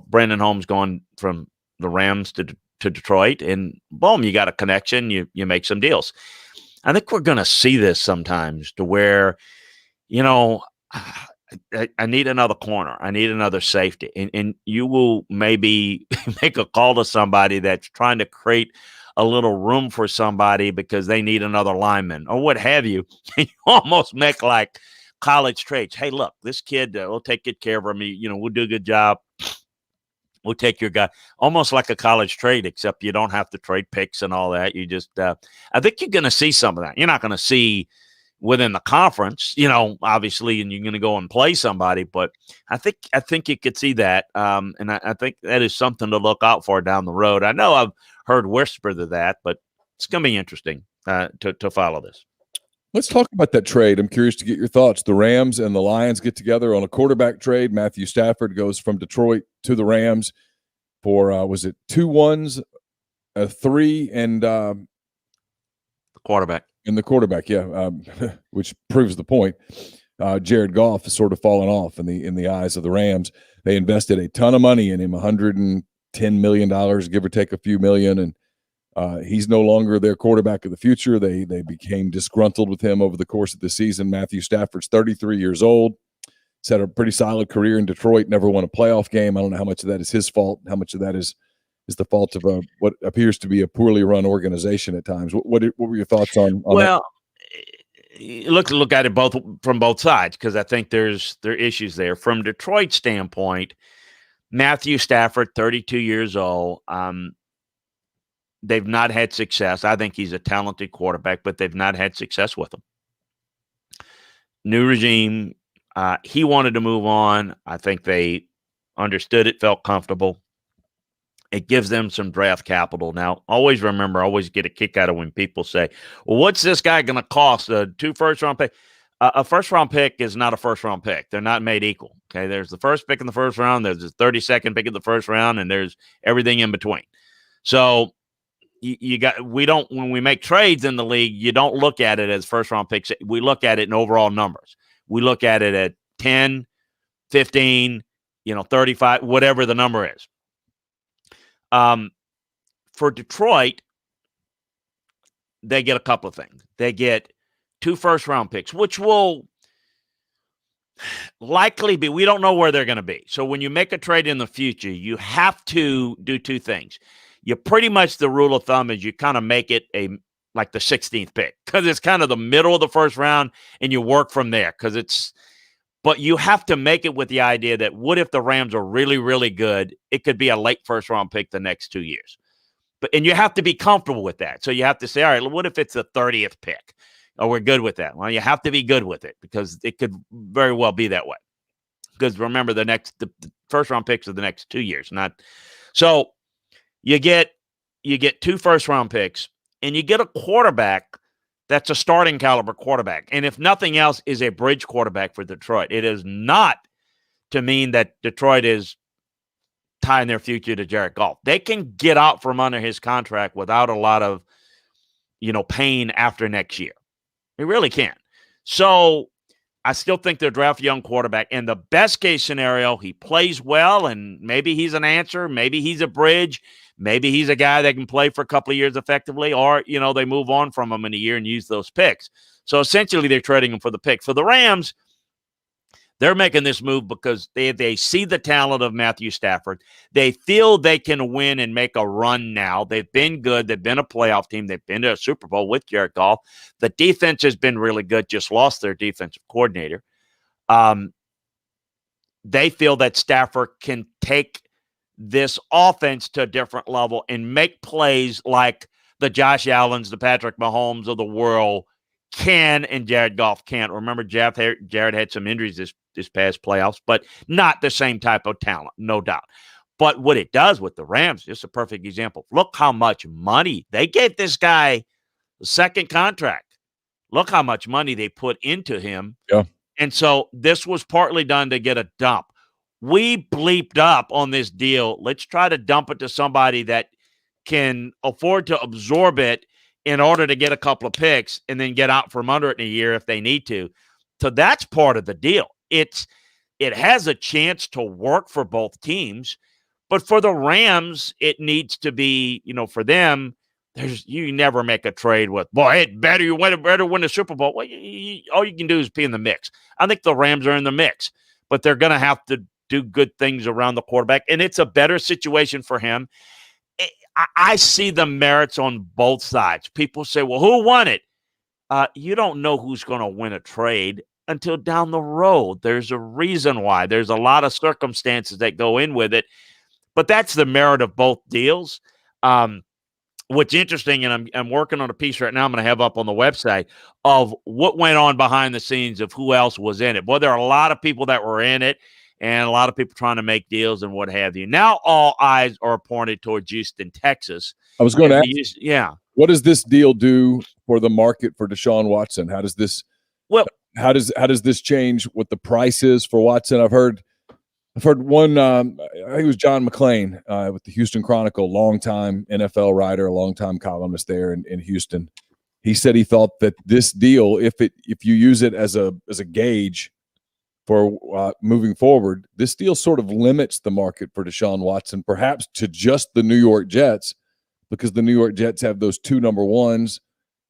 Brandon Holmes going from the Rams to Detroit, and boom, you got a connection, you make some deals. I think we're going to see this sometimes to where, I need another corner. I need another safety. And you will maybe make a call to somebody that's trying to create a little room for somebody because they need another lineman or what have you. You almost make like college trades. Hey, look, this kid, we'll take good care of him. We'll do a good job. We'll take your guy. Almost like a college trade, except you don't have to trade picks and all that. You just, I think you're going to see some of that. You're not going to see within the conference, obviously, and you're going to go and play somebody. But I think you could see that, and I think that is something to look out for down the road. I know I've heard whispers of that, but it's going to be interesting to follow this. Let's talk about that trade. I'm curious to get your thoughts. The Rams and the Lions get together on a quarterback trade. Matthew Stafford goes from Detroit to the Rams for, was it 2 1s, a 3, and the quarterback. And the quarterback, yeah, which proves the point. Jared Goff has sort of fallen off in the eyes of the Rams. They invested a ton of money in him, $110 million, give or take a few million, and he's no longer their quarterback of the future. They became disgruntled with him over the course of the season. Matthew Stafford's 33 years old. He's had a pretty solid career in Detroit, never won a playoff game. I don't know how much of that is his fault, how much of that is the fault of what appears to be a poorly run organization at times. What were your thoughts on well, that? Look at it from both sides, because I think there are issues there. From Detroit's standpoint, Matthew Stafford, 32 years old, they've not had success. I think he's a talented quarterback, but they've not had success with him. New regime, he wanted to move on. I think they understood it, felt comfortable. It gives them some draft capital. Now, always get a kick out of when people say, well, what's this guy going to cost? 2 first-round pick? A first-round pick is not a first-round pick. They're not made equal. Okay, there's the first pick in the first round, there's the 32nd pick in the first round, and there's everything in between. So when we make trades in the league, you don't look at it as first-round picks. We look at it in overall numbers. We look at it at 10, 15, 35, whatever the number is. For Detroit, they get a couple of things. They get 2 first-round picks, which will likely be, we don't know where they're going to be. So when you make a trade in the future, you have to do 2 things. You pretty much, the rule of thumb is you kind of make it like the 16th pick, because it's kind of the middle of the first round, and you work from there but you have to make it with the idea that what if the Rams are really, really good? It could be a late first-round pick the next 2 years. And you have to be comfortable with that. So you have to say, all right, what if it's the 30th pick? Oh, we're good with that. Well, you have to be good with it, because it could very well be that way. Because remember, the first-round picks are the next 2 years. So you get 2 first-round picks, and you get a quarterback that's a starting caliber quarterback. And if nothing else, is a bridge quarterback for Detroit. It is not to mean that Detroit is tying their future to Jared Goff. They can get out from under his contract without a lot of, pain after next year. They really can. So I still think they'll draft a young quarterback. In the best case scenario, he plays well, and maybe he's an answer. Maybe he's a bridge. Maybe he's a guy that can play for a couple of years effectively, or, they move on from him in a year and use those picks. So essentially, they're trading him for the pick. For the Rams, they're making this move because they see the talent of Matthew Stafford. They feel they can win and make a run now. They've been good. They've been a playoff team. They've been to a Super Bowl with Jared Goff. The defense has been really good, just lost their defensive coordinator. They feel that Stafford can take this offense to a different level and make plays like the Josh Allens, the Patrick Mahomes of the world can, and Jared Goff can't. Remember, Jared had some injuries this past playoffs, but not the same type of talent, no doubt. But what it does with the Rams, just a perfect example. Look how much money they gave this guy the second contract. look how much money they put into him. Yeah. And so this was partly done to get a dump. We bleeped up on this deal. Let's try to dump it to somebody that can afford to absorb it in order to get a couple of picks and then get out from under it in a year if they need to. So that's part of the deal. It has a chance to work for both teams, but for the Rams, it needs to be, for them, you never make a trade with, boy, it better win the Super Bowl. Well, all you can do is be in the mix. I think the Rams are in the mix, but they're going to have to do good things around the quarterback, and it's a better situation for him. I see the merits on both sides. People say, well, who won it? You don't know who's going to win a trade until down the road. There's a reason why. There's a lot of circumstances that go in with it, but that's the merit of both deals. What's interesting, and I'm working on a piece right now I'm going to have up on the website of what went on behind the scenes of who else was in it. Well, there are a lot of people that were in it and a lot of people trying to make deals and what have you. Now all eyes are pointed towards Houston, Texas. I was going to ask, what does this deal do for the market for Deshaun Watson? How does this change what the price is for Watson? I've heard one, I think it was John McClain with the Houston Chronicle, longtime NFL writer, longtime columnist there in Houston. He said he thought that this deal, if you use it as a gauge for moving forward, this deal sort of limits the market for Deshaun Watson, perhaps to just the New York Jets, because the New York Jets have those 2 number ones.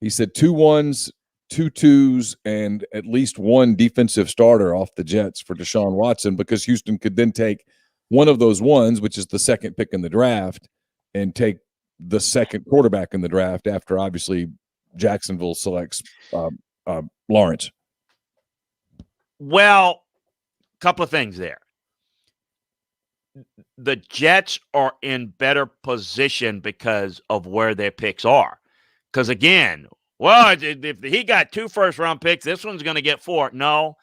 He said 2 1s, 2 2s, and at least 1 defensive starter off the Jets for Deshaun Watson, because Houston could then take one of those ones, which is the second pick in the draft, and take the second quarterback in the draft after obviously Jacksonville selects Lawrence. Well, a couple of things there. The Jets are in better position because of where their picks are. Because again, well, if he got 2 first-round picks, this one's going to get 4. No,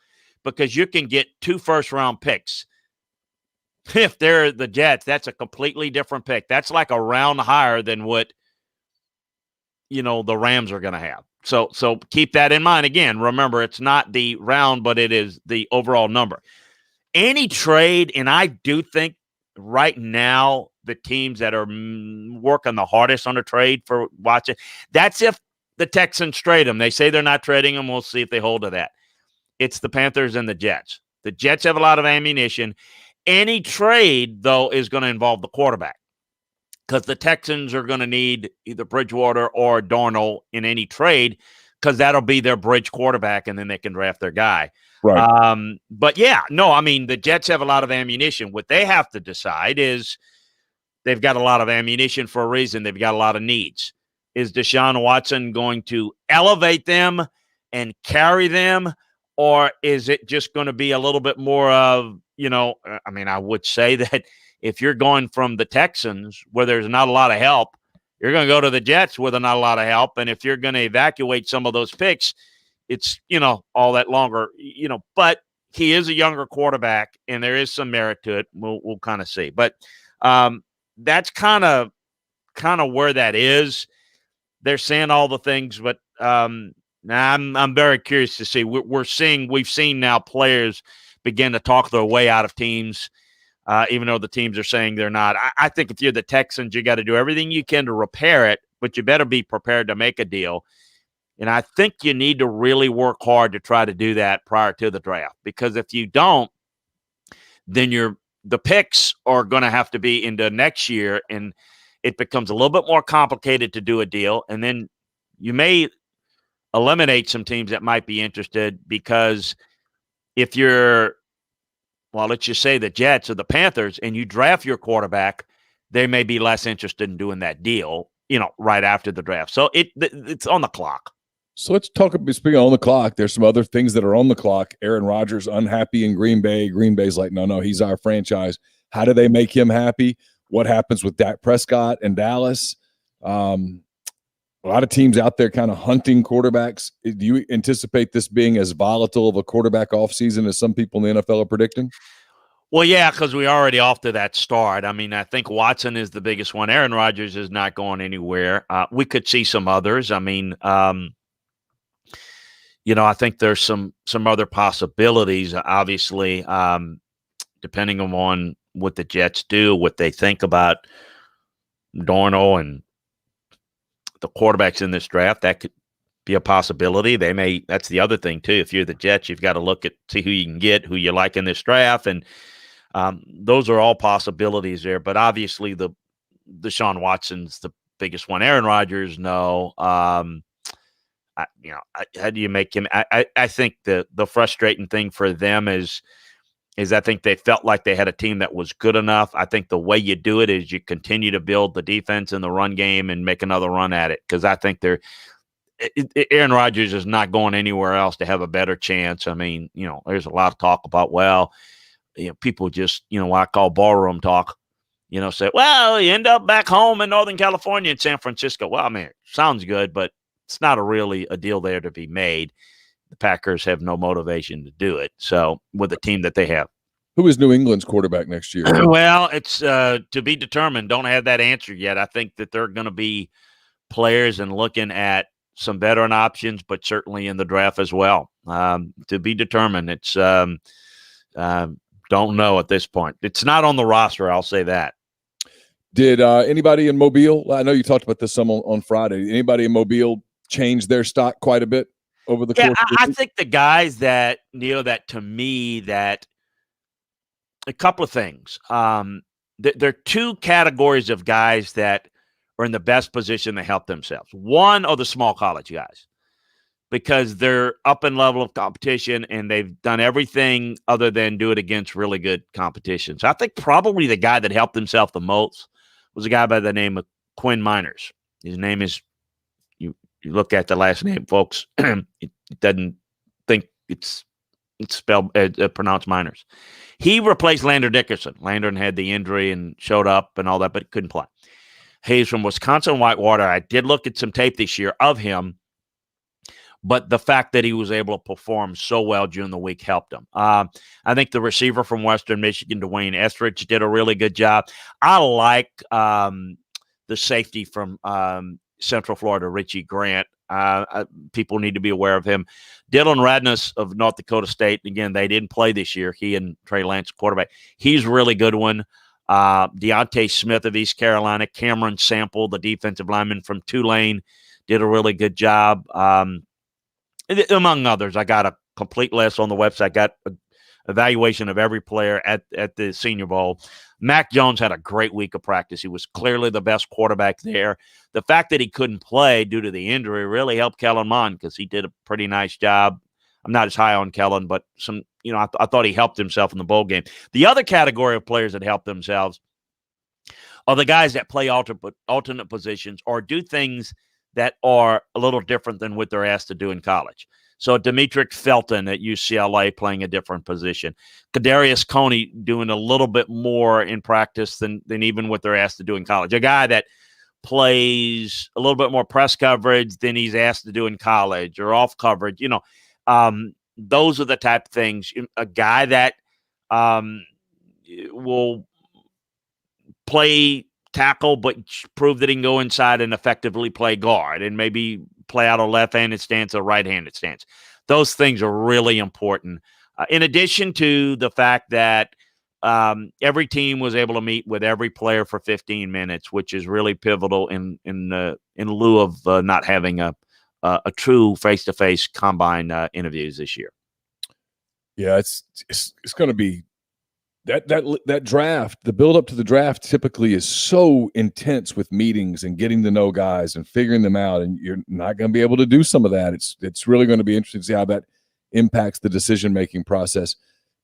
because you can get 2 first-round picks. If they're the Jets, that's a completely different pick. That's like a round higher than what, the Rams are going to have. So keep that in mind. Again, remember, it's not the round, but it is the overall number. Any trade, and I do think right now the teams that are working the hardest on a trade for Watson, that's if the Texans trade him. They say they're not trading him. We'll see if they hold to that. It's the Panthers and the Jets. The Jets have a lot of ammunition. Any trade, though, is going to involve the quarterback, because the Texans are going to need either Bridgewater or Darnold in any trade, because that'll be their bridge quarterback, and then they can draft their guy. Right. But yeah, no, I mean, the Jets have a lot of ammunition. What they have to decide is they've got a lot of ammunition for a reason. They've got a lot of needs. Is Deshaun Watson going to elevate them and carry them, or is it just going to be a little bit more of, I would say that if you're going from the Texans where there's not a lot of help, you're going to go to the Jets where there's not a lot of help. And if you're going to evacuate some of those picks, it's, all that longer, but he is a younger quarterback and there is some merit to it. We'll kind of see, but that's kind of where that is. They're saying all the things, but now I'm very curious to see. We've seen now players begin to talk their way out of teams, even though the teams are saying they're not. I think if you're the Texans, you got to do everything you can to repair it, but you better be prepared to make a deal. And I think you need to really work hard to try to do that prior to the draft, because if you don't, then the picks are going to have to be into next year, and it becomes a little bit more complicated to do a deal. And then you may eliminate some teams that might be interested, because if you're, let's just say the Jets or the Panthers, and you draft your quarterback, they may be less interested in doing that deal, right after the draft. So it's on the clock. So let's talk about, speaking on the clock, there's some other things that are on the clock. Aaron Rodgers unhappy in Green Bay. Green Bay's like, no, he's our franchise. How do they make him happy? What happens with Dak Prescott and Dallas? A lot of teams out there kind of hunting quarterbacks. Do you anticipate this being as volatile of a quarterback offseason as some people in the NFL are predicting? Well, yeah, because we're already off to that start. I mean, I think Watson is the biggest one. Aaron Rodgers is not going anywhere. We could see some others. I mean, I think there's some other possibilities, obviously, depending on what the Jets do, what they think about Darnold and the quarterbacks in this draft. That could be a possibility. That's the other thing too. If you're the Jets, you've got to see who you can get, who you like in this draft, and those are all possibilities there. But obviously, the Deshaun Watson's the biggest one. Aaron Rodgers, no. How do you make him? I think the frustrating thing for them is I think they felt like they had a team that was good enough. I think the way you do it is you continue to build the defense and the run game and make another run at it, because I think Aaron Rodgers is not going anywhere else to have a better chance. I mean, there's a lot of talk about, people just, what I call ballroom talk, say, well, you end up back home in Northern California in San Francisco. Well, I mean, it sounds good, but it's not really a deal there to be made. The Packers have no motivation to do it. So with the team that they have. Who is New England's quarterback next year? Well, it's to be determined. Don't have that answer yet. I think that they're going to be players and looking at some veteran options, but certainly in the draft as well. To be determined. It's don't know at this point. It's not on the roster. I'll say that. Did anybody in Mobile? I know you talked about this some on Friday. Anybody in Mobile change their stock quite a bit over the course? I think the guys that to me, that a couple of things. There are two categories of guys that are in the best position to help themselves. One are the small college guys, because they're up in level of competition and they've done everything other than do it against really good competition. So I think probably the guy that helped himself the most was a guy by the name of Quinn Miners. His name is, you look at the last name, folks, it doesn't think it's spelled pronounced Miners. He replaced Landon Dickerson. Landon had the injury and showed up and all that, but couldn't play. He's from Wisconsin Whitewater. I did look at some tape this year of him, but the fact that he was able to perform so well during the week helped him. I think the receiver from Western Michigan, Dwayne Estridge, did a really good job. I like the safety from Central Florida, Richie Grant. People need to be aware of him. Dylan Radness of North Dakota State. Again, they didn't play this year. He and Trey Lance, quarterback. He's a really good one. Deontay Smith of East Carolina. Cameron Sample, the defensive lineman from Tulane, did a really good job. Among others, I got a complete list on the website. Got an evaluation of every player at the Senior Bowl. Mac Jones had a great week of practice. He was clearly the best quarterback there. The fact that he couldn't play due to the injury really helped Kellen Mond, because he did a pretty nice job. I'm not as high on Kellen, but I thought he helped himself in the bowl game. The other category of players that helped themselves are the guys that play alternate positions or do things that are a little different than what they're asked to do in college. So Demetric Felton at UCLA playing a different position. Kadarius Coney doing a little bit more in practice than even what they're asked to do in college. A guy that plays a little bit more press coverage than he's asked to do in college, or off coverage. Those are the type of things. A guy that will play tackle, but prove that he can go inside and effectively play guard, and maybe play out a left-handed stance or right-handed stance. Those things are really important. In addition to the fact that every team was able to meet with every player for 15 minutes, which is really pivotal in lieu of not having a true face-to-face combine interviews this year. Yeah, it's going to be that draft. The build up to the draft typically is so intense with meetings and getting to know guys and figuring them out, and you're not going to be able to do some of that. It's really going to be interesting to see how that impacts the decision making process.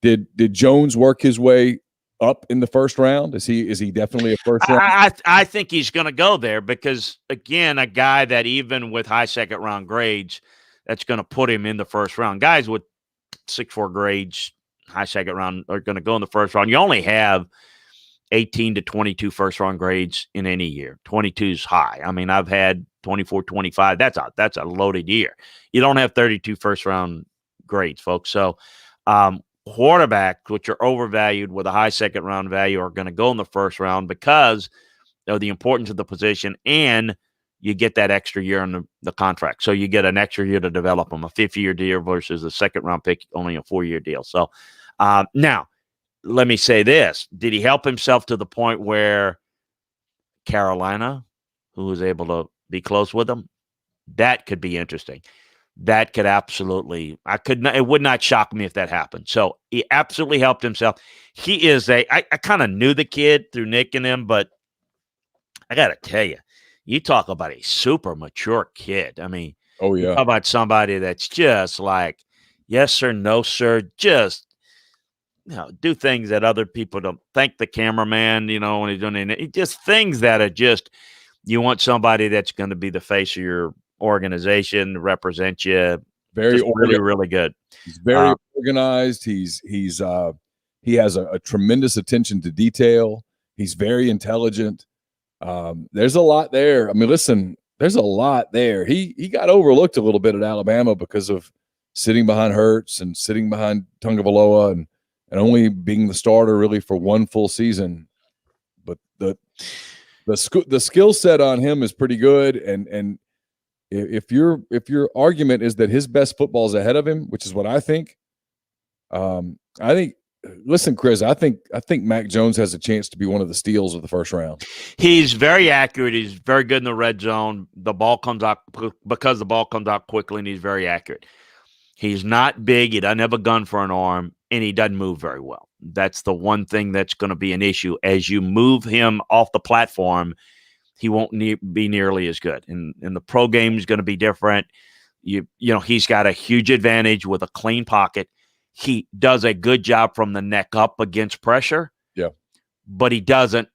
Did Jones work his way up in the first round? Is he definitely a first round? I think he's going to go there, because again, a guy that even with high second round grades, that's going to put him in the first round. Guys with 6.4 grades, high second round, are going to go in the first round. You only have 18 to 22 first round grades in any year. 22 is high. I mean, I've had 24, 25. That's a loaded year. You don't have 32 first round grades, folks. So quarterbacks, which are overvalued with a high second round value, are going to go in the first round because of the importance of the position, and you get that extra year on the contract. So you get an extra year to develop him, a 5th-year deal versus a second-round pick, only a 4-year deal. So now, let me say this. Did he help himself to the point where Carolina, who was able to be close with him, that could be interesting. That could absolutely, it would not shock me if that happened. So he absolutely helped himself. He is I kind of knew the kid through Nick and him, but I got to tell you, you talk about a super mature kid. I mean, Oh, you yeah. talk about somebody that's just like, yes, sir, no, sir, just, do things that other people don't. Thank the cameraman, when he's doing it. Just things that are just, you want somebody that's going to be the face of your organization, represent you. Very really, really good. He's very organized. He has a tremendous attention to detail. He's very intelligent. There's a lot there. I mean, listen, there's a lot there. He got overlooked a little bit at Alabama because of sitting behind Hurts and sitting behind Tagovailoa and only being the starter really for one full season. But the skill set on him is pretty good. And if your argument is that his best football is ahead of him, which is what I think, listen, Chris, I think Mac Jones has a chance to be one of the steals of the first round. He's very accurate. He's very good in the red zone. The ball comes out because the ball comes out quickly, and he's very accurate. He's not big. He doesn't have a gun for an arm, and he doesn't move very well. That's the one thing that's going to be an issue. As you move him off the platform, he won't be nearly as good. And the pro game is going to be different. He's got a huge advantage with a clean pocket. He does a good job from the neck up against pressure. Yeah. But he doesn't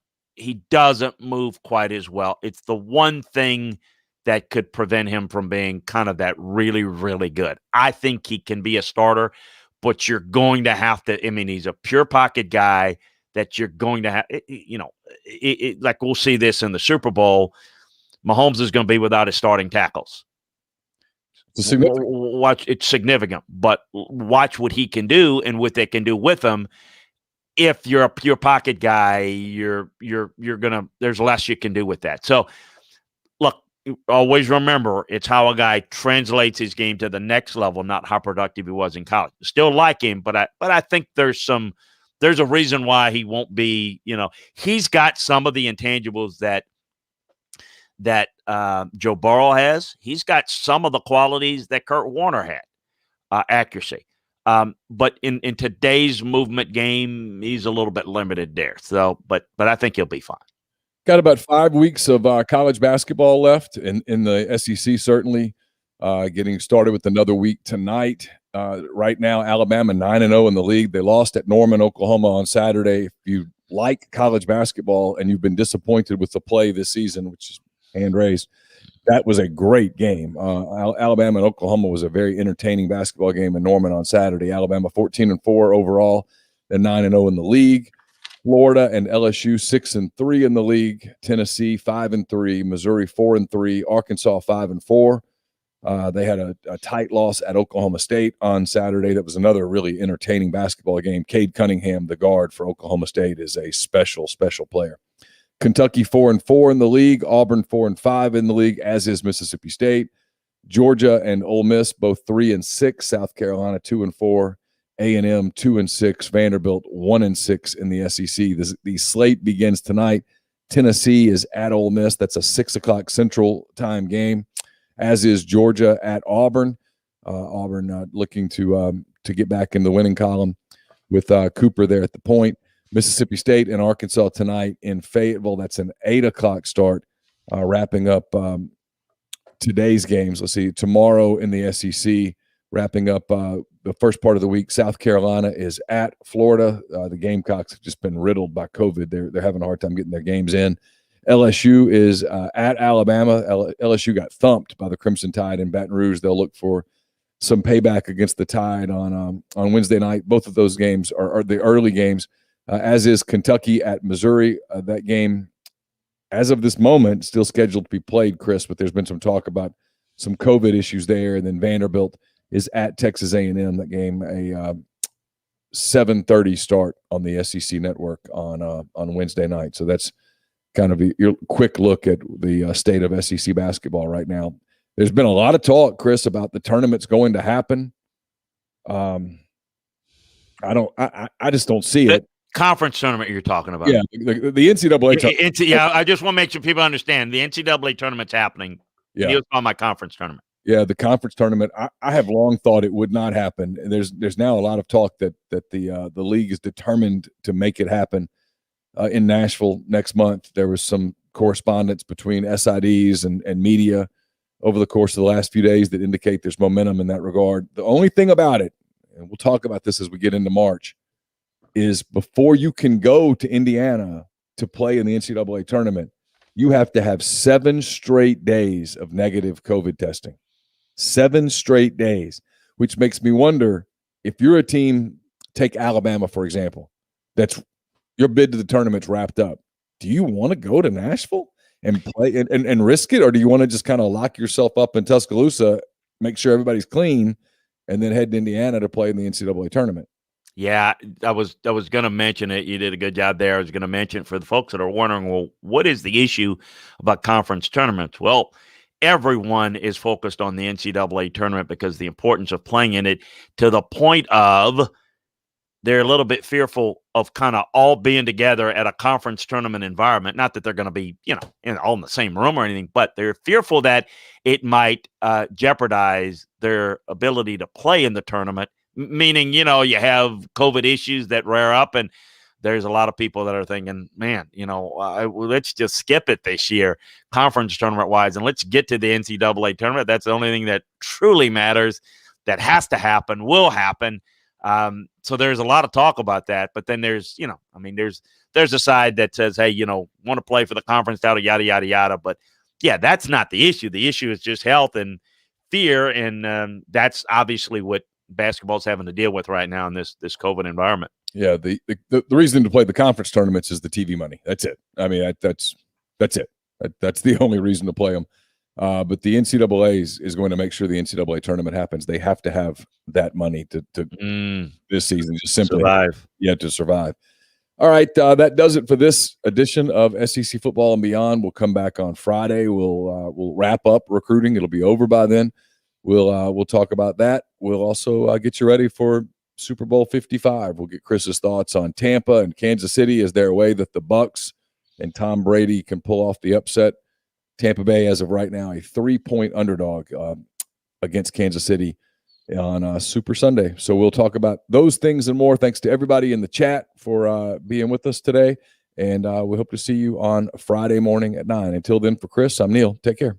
move quite as well. It's the one thing that could prevent him from being kind of that really, really good. I think he can be a starter, but you're going to have to, he's a pure pocket guy that you're going to have, like we'll see this in the Super Bowl. Mahomes is going to be without his starting tackles. It's significant, but watch what he can do and what they can do with him. If you're a pure pocket guy, you're gonna, there's less you can do with that. So look, always remember, it's how a guy translates his game to the next level, not how productive he was in college. Still like him, but I think there's a reason why he won't be, he's got some of the intangibles that Joe Burrow has. He's got some of the qualities that Kurt Warner had, accuracy. But in today's movement game, he's a little bit limited there. So, but I think he'll be fine. Got about 5 weeks of college basketball left in the SEC, certainly. Getting started with another week tonight. Right now, Alabama 9-0 in the league. They lost at Norman, Oklahoma on Saturday. If you like college basketball and you've been disappointed with the play this season, which is hand raised, that was a great game. Alabama and Oklahoma was a very entertaining basketball game in Norman on Saturday. Alabama 14-4 overall, and 9-0 in the league. Florida and LSU 6-3 in the league. Tennessee 5-3. Missouri 4-3. Arkansas 5-4. They had a tight loss at Oklahoma State on Saturday. That was another really entertaining basketball game. Cade Cunningham, the guard for Oklahoma State, is a special player. Kentucky 4-4 in the league. Auburn 4-5 in the league, as is Mississippi State. Georgia and Ole Miss both 3-6. South Carolina 2-4. A&M 2-6. Vanderbilt 1-6 in the SEC. The slate begins tonight. Tennessee is at Ole Miss. That's a 6:00 Central Time game, as is Georgia at Auburn. Auburn looking to get back in the winning column with Cooper there at the point. Mississippi State and Arkansas tonight in Fayetteville. That's an 8:00 start, wrapping up today's games. Let's see, tomorrow in the SEC, wrapping up the first part of the week. South Carolina is at Florida. The Gamecocks have just been riddled by COVID. They're having a hard time getting their games in. LSU is at Alabama. LSU got thumped by the Crimson Tide in Baton Rouge. They'll look for some payback against the Tide on Wednesday night. Both of those games are the early games, as is Kentucky at Missouri. That game, as of this moment, still scheduled to be played, Chris, but there's been some talk about some COVID issues there. And then Vanderbilt is at Texas A&M. That game, a 7:30 start on the SEC network on Wednesday night. So that's kind of your quick look at the state of SEC basketball right now. There's been a lot of talk, Chris, about the tournament's going to happen. I just don't see it. Conference tournament you're talking about. Yeah, the NCAA tournament. Yeah, I just want to make sure people understand the NCAA tournament's happening. Yeah. He was on my conference tournament. Yeah, the conference tournament. I have long thought it would not happen. And there's now a lot of talk that the league is determined to make it happen in Nashville next month. There was some correspondence between SIDs and media over the course of the last few days that indicate there's momentum in that regard. The only thing about it, and we'll talk about this as we get into March, is before you can go to Indiana to play in the NCAA tournament, you have to have 7 straight days of negative COVID testing. 7 straight days, which makes me wonder if you're a team, take Alabama, for example, that's your bid to the tournament's wrapped up. Do you want to go to Nashville and play and risk it? Or do you want to just kind of lock yourself up in Tuscaloosa, make sure everybody's clean, and then head to Indiana to play in the NCAA tournament? Yeah, I was going to mention it. You did a good job there. I was going to mention for the folks that are wondering, well, what is the issue about conference tournaments? Well, everyone is focused on the NCAA tournament because the importance of playing in it, to the point of they're a little bit fearful of kind of all being together at a conference tournament environment. Not that they're going to be, all in the same room or anything, but they're fearful that it might jeopardize their ability to play in the tournament. Meaning, you have COVID issues that rear up, and there's a lot of people that are thinking, man, let's just skip it this year, conference tournament wise, and let's get to the NCAA tournament. That's the only thing that truly matters, that has to happen, will happen. So there's a lot of talk about that, but then there's a side that says, hey, want to play for the conference title, yada, yada, yada. But yeah, that's not the issue. The issue is just health and fear. And that's obviously what basketball's having to deal with right now in this COVID environment. Yeah, the reason to play the conference tournaments is the TV money. That's it. I mean, that's it. That's the only reason to play them. But the NCAA is going to make sure the NCAA tournament happens. They have to have that money to this season, just simply survive. Yeah, to survive. All right, that does it for this edition of SEC Football and Beyond. We'll come back on Friday. We'll wrap up recruiting. It'll be over by then. We'll talk about that. We'll also get you ready for Super Bowl 55. We'll get Chris's thoughts on Tampa and Kansas City. Is there a way that the Bucs and Tom Brady can pull off the upset? Tampa Bay, as of right now, a 3-point underdog against Kansas City on Super Sunday. So we'll talk about those things and more. Thanks to everybody in the chat for being with us today. And we hope to see you on Friday morning at 9. Until then, for Chris, I'm Neil. Take care.